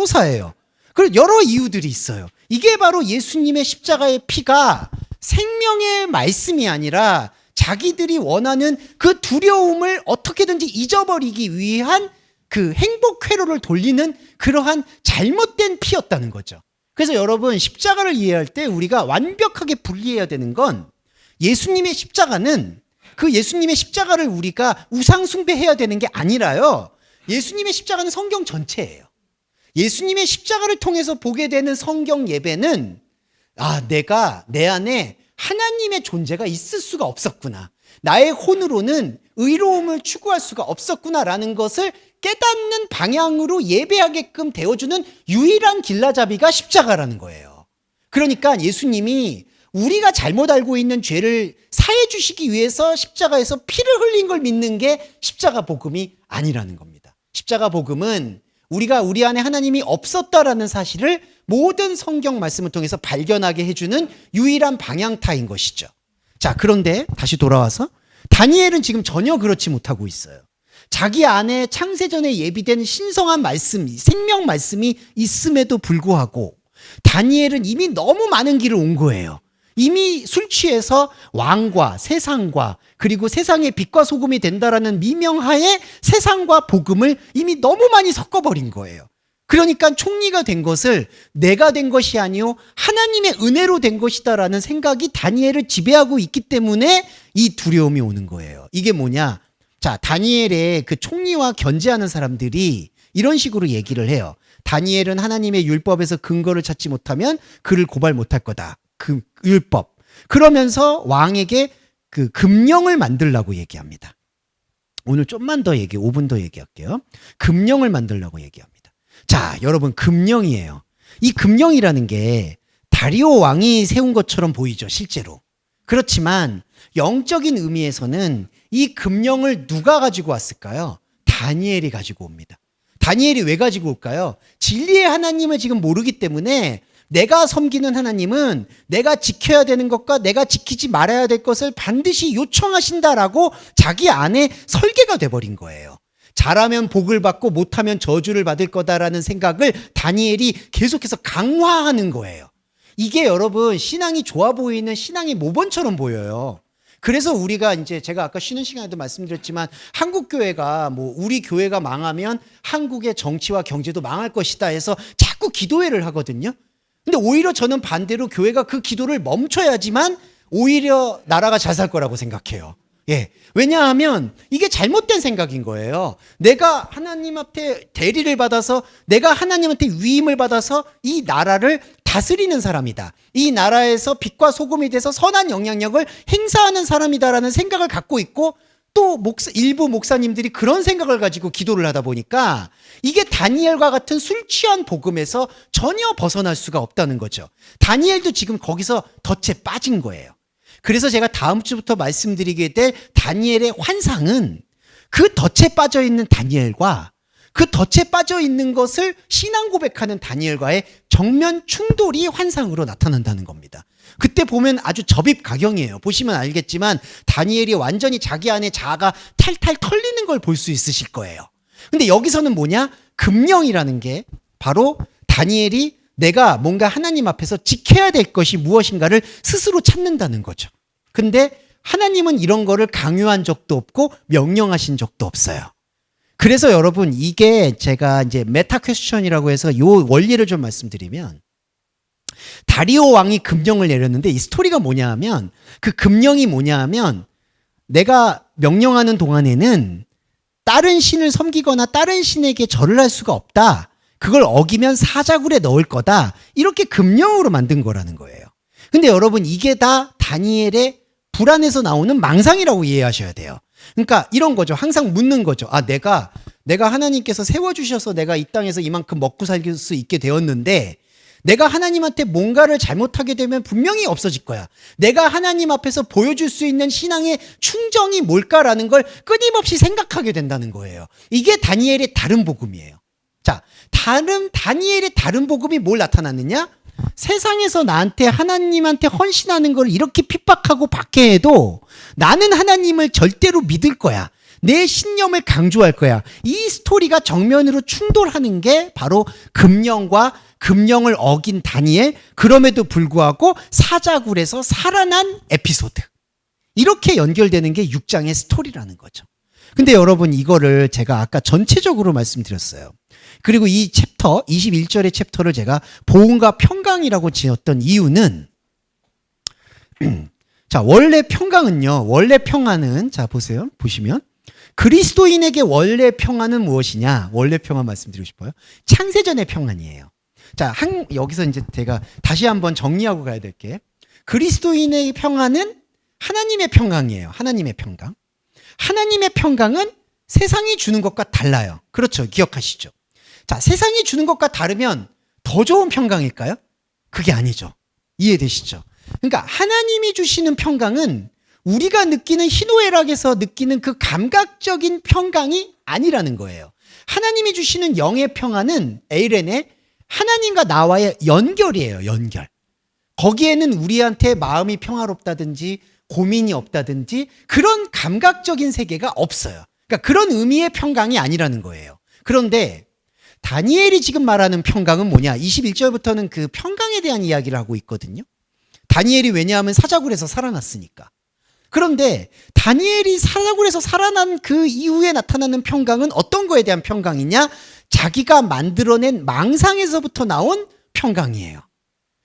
사해요. 그리고 여러 이유들이 있어요. 이게 바로 예수님의 십자가의 피가 생명의 말씀이 아니라 자기들이 원하는 그 두려움을 어떻게든지 잊어버리기 위한 그 행복 회로를 돌리는 그러한 잘못된 피였다는 거죠. 그래서 여러분, 십자가를 이해할 때 우리가 완벽하게 분리해야 되는 건 예수님의 십자가는 그 예수님의 십자가를 우리가 우상숭배해야 되는 게 아니라요. 예수님의 십자가는 성경 전체예요. 예수님의 십자가를 통해서 보게 되는 성경 예배는 내가 내 안에 하나님의 존재가 있을 수가 없었구나. 나의 혼으로는 의로움을 추구할 수가 없었구나라는 것을 깨닫는 방향으로 예배하게끔 되어주는 유일한 길라잡이가 십자가라는 거예요. 그러니까 예수님이 우리가 잘못 알고 있는 죄를 사해 주시기 위해서 십자가에서 피를 흘린 걸 믿는 게 십자가 복음이 아니라는 겁니다. 십자가 복음은 우리가 우리 안에 하나님이 없었다라는 사실을 모든 성경 말씀을 통해서 발견하게 해주는 유일한 방향타인 것이죠. 자, 그런데 다시 돌아와서 다니엘은 지금 전혀 그렇지 못하고 있어요. 자기 안에 창세전에 예비된 신성한 말씀, 생명 말씀이 있음에도 불구하고 다니엘은 이미 너무 많은 길을 온 거예요. 이미 술 취해서 왕과 세상과 그리고 세상의 빛과 소금이 된다라는 미명하에 세상과 복음을 이미 너무 많이 섞어버린 거예요. 그러니까 총리가 된 것을 내가 된 것이 아니요 하나님의 은혜로 된 것이다라는 생각이 다니엘을 지배하고 있기 때문에 이 두려움이 오는 거예요. 이게 뭐냐? 자, 다니엘의 그 총리와 견제하는 사람들이 이런 식으로 얘기를 해요. 다니엘은 하나님의 율법에서 근거를 찾지 못하면 그를 고발 못할 거다. 그 율법. 그러면서 왕에게 그 금령을 만들라고 얘기합니다. 오늘 좀만 더 5분 더 얘기할게요. 금령을 만들라고 얘기합니다. 자, 여러분, 금령이에요. 이 금령이라는 게 다리오 왕이 세운 것처럼 보이죠, 실제로. 그렇지만 영적인 의미에서는 이 금령을 누가 가지고 왔을까요? 다니엘이 가지고 옵니다. 다니엘이 왜 가지고 올까요? 진리의 하나님을 지금 모르기 때문에 내가 섬기는 하나님은 내가 지켜야 되는 것과 내가 지키지 말아야 될 것을 반드시 요청하신다라고 자기 안에 설계가 돼버린 거예요. 잘하면 복을 받고 못하면 저주를 받을 거다라는 생각을 다니엘이 계속해서 강화하는 거예요. 이게 여러분 신앙이 좋아 보이는 신앙의 모범처럼 보여요. 그래서 우리가 이제 제가 아까 쉬는 시간에도 말씀드렸지만 한국 교회가 우리 교회가 망하면 한국의 정치와 경제도 망할 것이다 해서 자꾸 기도회를 하거든요. 근데 오히려 저는 반대로 교회가 그 기도를 멈춰야지만 오히려 나라가 잘 살 거라고 생각해요. 예. 왜냐하면 이게 잘못된 생각인 거예요. 내가 하나님한테 대리를 받아서 내가 하나님한테 위임을 받아서 이 나라를 다스리는 사람이다. 이 나라에서 빛과 소금이 돼서 선한 영향력을 행사하는 사람이다라는 생각을 갖고 있고 또 일부 목사님들이 그런 생각을 가지고 기도를 하다 보니까 이게 다니엘과 같은 술 취한 복음에서 전혀 벗어날 수가 없다는 거죠. 다니엘도 지금 거기서 덫에 빠진 거예요. 그래서 제가 다음 주부터 말씀드리게 될 다니엘의 환상은 그 덫에 빠져 있는 다니엘과 그 덫에 빠져 있는 것을 신앙 고백하는 다니엘과의 정면 충돌이 환상으로 나타난다는 겁니다. 그때 보면 아주 접입가경이에요. 보시면 알겠지만 다니엘이 완전히 자기 안에 자아가 탈탈 털리는 걸 볼 수 있으실 거예요. 근데 여기서는 뭐냐? 금령이라는 게 바로 다니엘이 내가 뭔가 하나님 앞에서 지켜야 될 것이 무엇인가를 스스로 찾는다는 거죠. 근데 하나님은 이런 거를 강요한 적도 없고 명령하신 적도 없어요. 그래서 여러분 이게 제가 이제 메타 퀘스천이라고 해서 요 원리를 좀 말씀드리면 다리오 왕이 금령을 내렸는데 이 스토리가 뭐냐 하면 그 금령이 뭐냐 하면 내가 명령하는 동안에는 다른 신을 섬기거나 다른 신에게 절을 할 수가 없다. 그걸 어기면 사자굴에 넣을 거다. 이렇게 금령으로 만든 거라는 거예요. 근데 여러분 이게 다 다니엘의 불안에서 나오는 망상이라고 이해하셔야 돼요. 그러니까 이런 거죠. 항상 묻는 거죠. 아, 내가 하나님께서 세워주셔서 내가 이 땅에서 이만큼 먹고 살 수 있게 되었는데 내가 하나님한테 뭔가를 잘못하게 되면 분명히 없어질 거야. 내가 하나님 앞에서 보여줄 수 있는 신앙의 충정이 뭘까라는 걸 끊임없이 생각하게 된다는 거예요. 이게 다니엘의 다른 복음이에요. 자, 다니엘의 다른 복음이 뭘 나타났느냐? 세상에서 나한테 하나님한테 헌신하는 걸 이렇게 핍박하고 박해해도 나는 하나님을 절대로 믿을 거야. 내 신념을 강조할 거야. 이 스토리가 정면으로 충돌하는 게 바로 금령을 어긴 다니엘, 그럼에도 불구하고 사자굴에서 살아난 에피소드. 이렇게 연결되는 게 6장의 스토리라는 거죠. 근데 여러분 이거를 제가 아까 전체적으로 말씀드렸어요. 그리고 이 챕터 21절의 챕터를 제가 보응과 평강이라고 지었던 이유는 자, 원래 평안은 자 보시면 그리스도인에게 원래 평안은 무엇이냐? 원래 평안 말씀드리고 싶어요. 창세전의 평안이에요. 자, 여기서 이제 제가 다시 한번 정리하고 가야 될 게 그리스도인의 평안은 하나님의 평강이에요. 하나님의 평강. 하나님의 평강은 세상이 주는 것과 달라요. 그렇죠. 기억하시죠? 자, 세상이 주는 것과 다르면 더 좋은 평강일까요? 그게 아니죠. 이해되시죠? 그러니까 하나님이 주시는 평강은 우리가 느끼는 희노애락에서 느끼는 그 감각적인 평강이 아니라는 거예요. 하나님이 주시는 영의 평안은 에이렌의 하나님과 나와의 연결이에요. 연결. 거기에는 우리한테 마음이 평화롭다든지 고민이 없다든지 그런 감각적인 세계가 없어요. 그러니까 그런 의미의 평강이 아니라는 거예요. 그런데 다니엘이 지금 말하는 평강은 뭐냐? 21절부터는 그 평강에 대한 이야기를 하고 있거든요. 다니엘이 왜냐하면 사자굴에서 살아났으니까. 그런데 다니엘이 사자굴에서 살아난 그 이후에 나타나는 평강은 어떤 거에 대한 평강이냐? 자기가 만들어낸 망상에서부터 나온 평강이에요.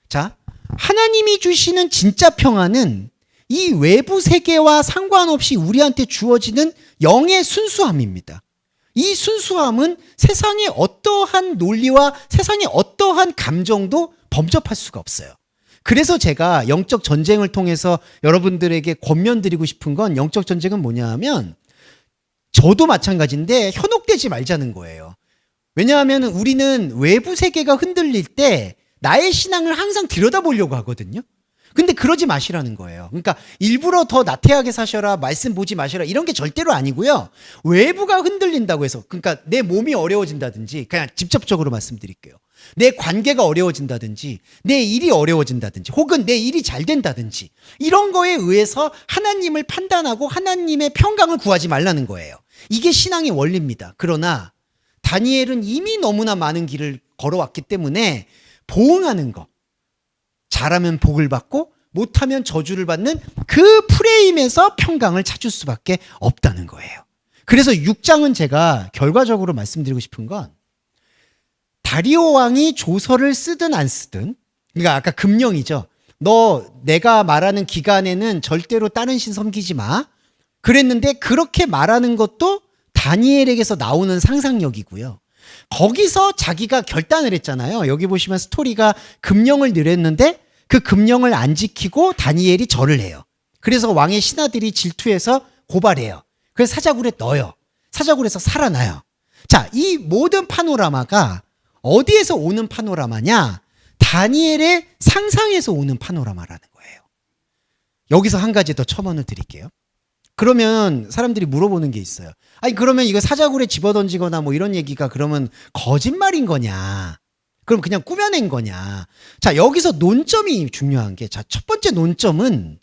자, 하나님이 주시는 진짜 평안은 이 외부 세계와 상관없이 우리한테 주어지는 영의 순수함입니다. 이 순수함은 세상의 어떠한 논리와 세상의 어떠한 감정도 범접할 수가 없어요. 그래서 제가 영적 전쟁을 통해서 여러분들에게 권면드리고 싶은 건 영적 전쟁은 뭐냐 하면 저도 마찬가지인데 현혹되지 말자는 거예요. 왜냐하면 우리는 외부 세계가 흔들릴 때 나의 신앙을 항상 들여다보려고 하거든요. 근데 그러지 마시라는 거예요. 그러니까 일부러 더 나태하게 사셔라, 말씀 보지 마시라 이런 게 절대로 아니고요. 외부가 흔들린다고 해서 그러니까 내 몸이 어려워진다든지 그냥 직접적으로 말씀드릴게요. 내 관계가 어려워진다든지 내 일이 어려워진다든지 혹은 내 일이 잘 된다든지 이런 거에 의해서 하나님을 판단하고 하나님의 평강을 구하지 말라는 거예요. 이게 신앙의 원리입니다. 그러나 다니엘은 이미 너무나 많은 길을 걸어왔기 때문에 보응하는 거, 잘하면 복을 받고 못하면 저주를 받는 그 프레임에서 평강을 찾을 수밖에 없다는 거예요. 그래서 6장은 제가 결과적으로 말씀드리고 싶은 건 다리오 왕이 조서를 쓰든 안 쓰든, 그러니까 아까 금령이죠. 너 내가 말하는 기간에는 절대로 다른 신 섬기지 마. 그랬는데 그렇게 말하는 것도 다니엘에게서 나오는 상상력이고요. 거기서 자기가 결단을 했잖아요. 여기 보시면 스토리가 금령을 내렸는데 그 금령을 안 지키고 다니엘이 절을 해요. 그래서 왕의 신하들이 질투해서 고발해요. 그래서 사자굴에 넣어요. 사자굴에서 살아나요. 자, 이 모든 파노라마가 어디에서 오는 파노라마냐? 다니엘의 상상에서 오는 파노라마라는 거예요. 여기서 한 가지 더 첨언을 드릴게요. 그러면 사람들이 물어보는 게 있어요. 아니 그러면 이거 사자굴에 집어던지거나 뭐 이런 얘기가 그러면 거짓말인 거냐? 그럼 그냥 꾸며낸 거냐? 자, 여기서 논점이 중요한 게, 자, 첫 번째 논점은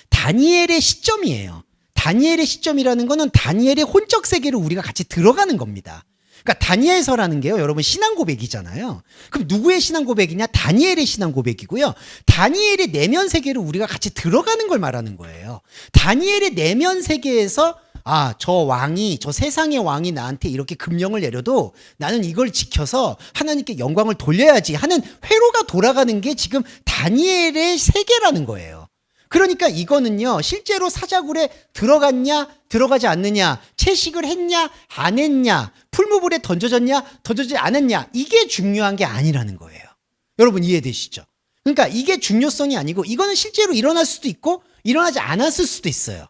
다니엘의 시점이에요. 다니엘의 시점이라는 거는 다니엘의 혼적 세계로 우리가 같이 들어가는 겁니다. 그러니까 다니엘서라는 게요, 여러분 신앙 고백이잖아요. 그럼 누구의 신앙 고백이냐? 다니엘의 신앙 고백이고요. 다니엘의 내면 세계로 우리가 같이 들어가는 걸 말하는 거예요. 다니엘의 내면 세계에서 저 왕이, 저 세상의 왕이 나한테 이렇게 금령을 내려도 나는 이걸 지켜서 하나님께 영광을 돌려야지 하는 회로가 돌아가는 게 지금 다니엘의 세계라는 거예요. 그러니까 이거는요, 실제로 사자굴에 들어갔냐, 들어가지 않느냐, 채식을 했냐, 안 했냐, 풀무불에 던져졌냐, 던져지지 않았냐, 이게 중요한 게 아니라는 거예요. 여러분 이해되시죠? 그러니까 이게 중요성이 아니고 이거는 실제로 일어날 수도 있고 일어나지 않았을 수도 있어요.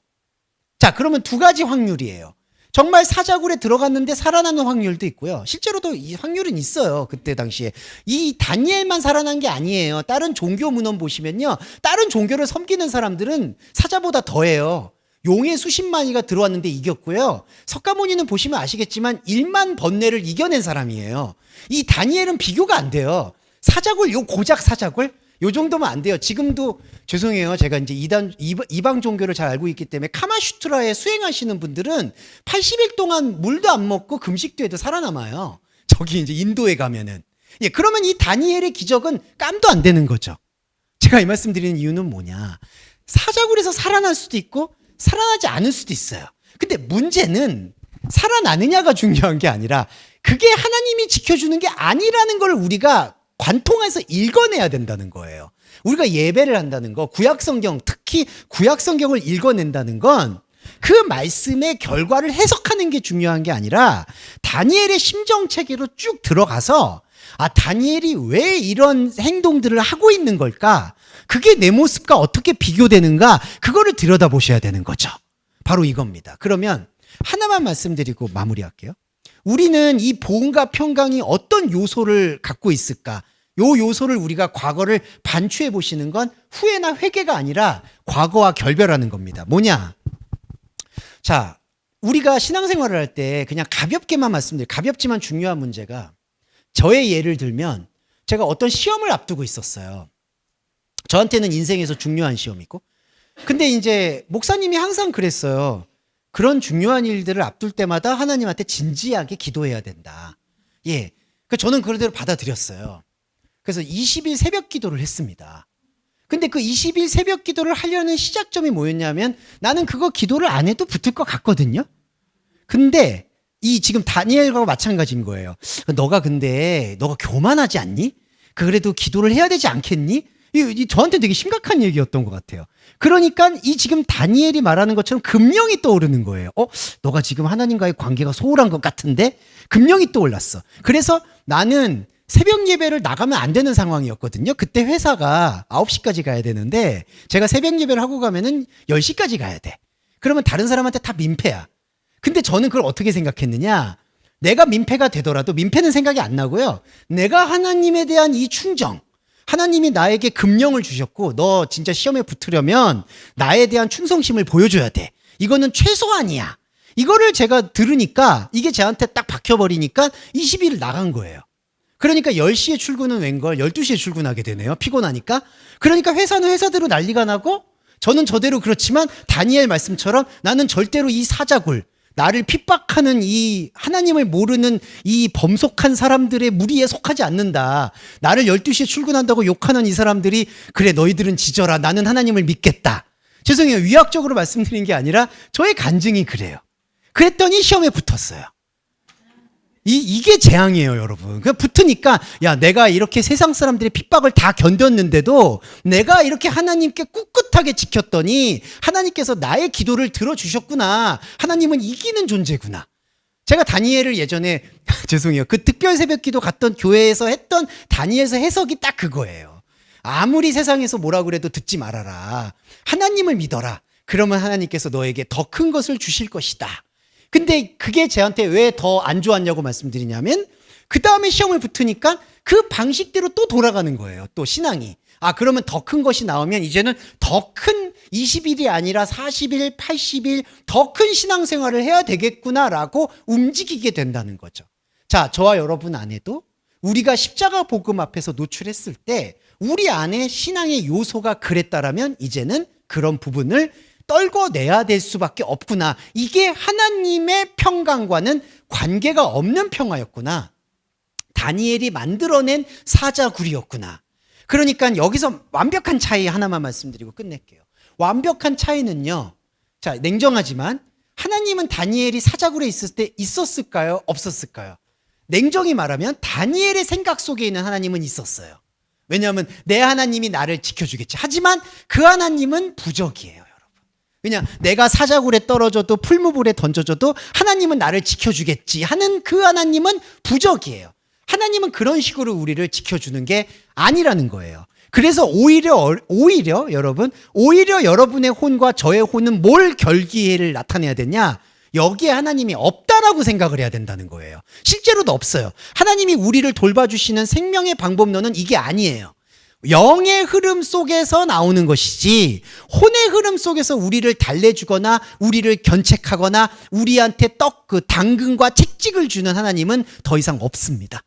자, 그러면 두 가지 확률이에요. 정말 사자굴에 들어갔는데 살아나는 확률도 있고요. 실제로도 이 확률은 있어요. 그때 당시에. 이 다니엘만 살아난 게 아니에요. 다른 종교 문헌 보시면요, 다른 종교를 섬기는 사람들은 사자보다 더해요. 용의 수십만이가 들어왔는데 이겼고요. 석가모니는 보시면 아시겠지만 1만 번뇌를 이겨낸 사람이에요. 이 다니엘은 비교가 안 돼요. 사자굴, 요 고작 사자굴? 요 정도면 안 돼요. 지금도 죄송해요. 제가 이제 이방 종교를 잘 알고 있기 때문에 카마슈트라에 수행하시는 분들은 80일 동안 물도 안 먹고 금식도 해도 살아남아요. 저기 이제 인도에 가면은. 예, 그러면 이 다니엘의 기적은 깜도 안 되는 거죠. 제가 이 말씀 드리는 이유는 뭐냐. 사자굴에서 살아날 수도 있고 살아나지 않을 수도 있어요. 근데 문제는 살아나느냐가 중요한 게 아니라 그게 하나님이 지켜주는 게 아니라는 걸 우리가 관통해서 읽어내야 된다는 거예요. 우리가 예배를 한다는 거, 구약성경, 특히 구약성경을 읽어낸다는 건 그 말씀의 결과를 해석하는 게 중요한 게 아니라 다니엘의 심정체계로 쭉 들어가서 다니엘이 왜 이런 행동들을 하고 있는 걸까? 그게 내 모습과 어떻게 비교되는가? 그거를 들여다보셔야 되는 거죠. 바로 이겁니다. 그러면 하나만 말씀드리고 마무리할게요. 우리는 이 보응과 평강이 어떤 요소를 갖고 있을까? 요 요소를 우리가 과거를 반추해 보시는 건 후회나 회개가 아니라 과거와 결별하는 겁니다. 뭐냐? 자, 우리가 신앙생활을 할 때 그냥 가볍게만 말씀드려요. 가볍지만 중요한 문제가, 저의 예를 들면 제가 어떤 시험을 앞두고 있었어요. 저한테는 인생에서 중요한 시험이고. 근데 이제 목사님이 항상 그랬어요. 그런 중요한 일들을 앞둘 때마다 하나님한테 진지하게 기도해야 된다. 예. 저는 그대로 받아들였어요. 그래서 20일 새벽 기도를 했습니다. 근데 그 20일 새벽 기도를 하려는 시작점이 뭐였냐면 나는 그거 기도를 안 해도 붙을 것 같거든요. 근데 이 지금 다니엘과 마찬가지인 거예요. 너가 교만하지 않니? 그래도 기도를 해야 되지 않겠니? 이 저한테 되게 심각한 얘기였던 것 같아요. 그러니까 이 지금 다니엘이 말하는 것처럼 금령이 떠오르는 거예요. 너가 지금 하나님과의 관계가 소홀한 것 같은데? 금령이 떠올랐어. 그래서 나는 새벽 예배를 나가면 안 되는 상황이었거든요. 그때 회사가 9시까지 가야 되는데 제가 새벽 예배를 하고 가면은 10시까지 가야 돼. 그러면 다른 사람한테 다 민폐야. 근데 저는 그걸 어떻게 생각했느냐? 내가 민폐가 되더라도 민폐는 생각이 안 나고요. 내가 하나님에 대한 이 충정, 하나님이 나에게 금령을 주셨고 너 진짜 시험에 붙으려면 나에 대한 충성심을 보여줘야 돼. 이거는 최소한이야. 이거를 제가 들으니까 이게 저한테 딱 박혀버리니까 20일 나간 거예요. 그러니까 10시에 출근은 웬걸 12시에 출근하게 되네요. 피곤하니까. 그러니까 회사는 회사대로 난리가 나고 저는 저대로. 그렇지만 다니엘 말씀처럼 나는 절대로 이 사자굴, 나를 핍박하는 이 하나님을 모르는 이 범속한 사람들의 무리에 속하지 않는다. 나를 12시에 출근한다고 욕하는 이 사람들이 그래 너희들은 지져라. 나는 하나님을 믿겠다. 죄송해요. 위약적으로 말씀드린 게 아니라 저의 간증이 그래요. 그랬더니 시험에 붙었어요. 이게 재앙이에요, 여러분. 그냥 붙으니까, 야, 내가 이렇게 세상 사람들의 핍박을 다 견뎠는데도 내가 이렇게 하나님께 꿋꿋하게 지켰더니 하나님께서 나의 기도를 들어주셨구나. 하나님은 이기는 존재구나. 제가 다니엘을 예전에, 죄송해요. 그 특별 새벽 기도 갔던 교회에서 했던 다니엘서 해석이 딱 그거예요. 아무리 세상에서 뭐라 그래도 듣지 말아라. 하나님을 믿어라. 그러면 하나님께서 너에게 더 큰 것을 주실 것이다. 근데 그게 저한테 왜 더 안 좋았냐고 말씀드리냐면 그 다음에 시험을 붙으니까 그 방식대로 또 돌아가는 거예요. 또 신앙이. 그러면 더 큰 것이 나오면 이제는 더 큰 20일이 아니라 40일, 80일 더 큰 신앙생활을 해야 되겠구나라고 움직이게 된다는 거죠. 자, 저와 여러분 안에도 우리가 십자가 복음 앞에서 노출했을 때 우리 안에 신앙의 요소가 그랬다라면 이제는 그런 부분을 떨궈내야 될 수밖에 없구나. 이게 하나님의 평강과는 관계가 없는 평화였구나. 다니엘이 만들어낸 사자굴이었구나. 그러니까 여기서 완벽한 차이 하나만 말씀드리고 끝낼게요. 완벽한 차이는요. 자, 냉정하지만 하나님은 다니엘이 사자굴에 있을 때 있었을까요? 없었을까요? 냉정히 말하면 다니엘의 생각 속에 있는 하나님은 있었어요. 왜냐하면 내 하나님이 나를 지켜주겠지. 하지만 그 하나님은 부적이에요, 여러분. 왜냐, 내가 사자굴에 떨어져도 풀무불에 던져져도 하나님은 나를 지켜주겠지 하는 그 하나님은 부적이에요. 하나님은 그런 식으로 우리를 지켜주는 게 아니라는 거예요. 그래서 오히려 여러분, 오히려 여러분의 혼과 저의 혼은 뭘 결기를 나타내야 되냐? 여기에 하나님이 없다라고 생각을 해야 된다는 거예요. 실제로도 없어요. 하나님이 우리를 돌봐주시는 생명의 방법론은 이게 아니에요. 영의 흐름 속에서 나오는 것이지 혼의 흐름 속에서 우리를 달래주거나 우리를 견책하거나 우리한테 당근과 채찍을 주는 하나님은 더 이상 없습니다.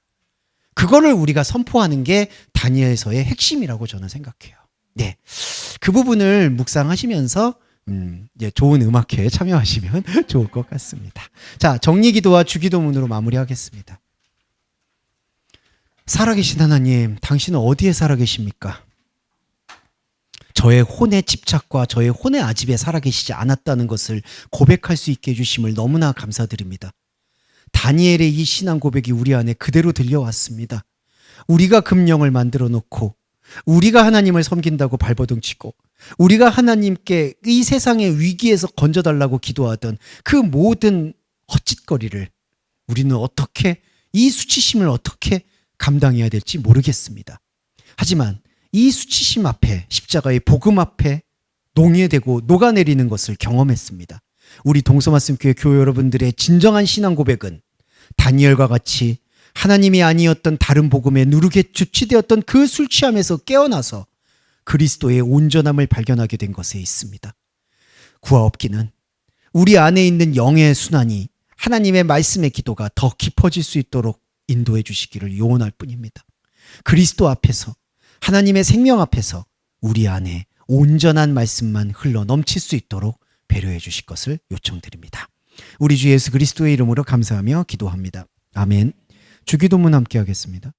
그거를 우리가 선포하는 게 다니엘서의 핵심이라고 저는 생각해요. 네, 그 부분을 묵상하시면서 이제 좋은 음악회에 참여하시면 좋을 것 같습니다. 자, 정리기도와 주기도문으로 마무리하겠습니다. 살아계신 하나님, 당신은 어디에 살아계십니까? 저의 혼의 집착과 저의 혼의 아집에 살아계시지 않았다는 것을 고백할 수 있게 해주심을 너무나 감사드립니다. 다니엘의 이 신앙 고백이 우리 안에 그대로 들려왔습니다. 우리가 금령을 만들어 놓고 우리가 하나님을 섬긴다고 발버둥치고 우리가 하나님께 이 세상의 위기에서 건져달라고 기도하던 그 모든 헛짓거리를 우리는 어떻게, 이 수치심을 어떻게 감당해야 될지 모르겠습니다. 하지만 이 수치심 앞에, 십자가의 복음 앞에 농예되고 녹아내리는 것을 경험했습니다. 우리 동서말씀교회 교회 여러분들의 진정한 신앙 고백은 다니엘과 같이 하나님이 아니었던 다른 복음에 누르게 주치되었던 그 술 취함에서 깨어나서 그리스도의 온전함을 발견하게 된 것에 있습니다. 구하옵기는 우리 안에 있는 영의 순환이 하나님의 말씀의 기도가 더 깊어질 수 있도록 인도해 주시기를 요원할 뿐입니다. 그리스도 앞에서, 하나님의 생명 앞에서 우리 안에 온전한 말씀만 흘러 넘칠 수 있도록 배려해 주실 것을 요청드립니다. 우리 주 예수 그리스도의 이름으로 감사하며 기도합니다. 아멘. 주기도문 함께 하겠습니다.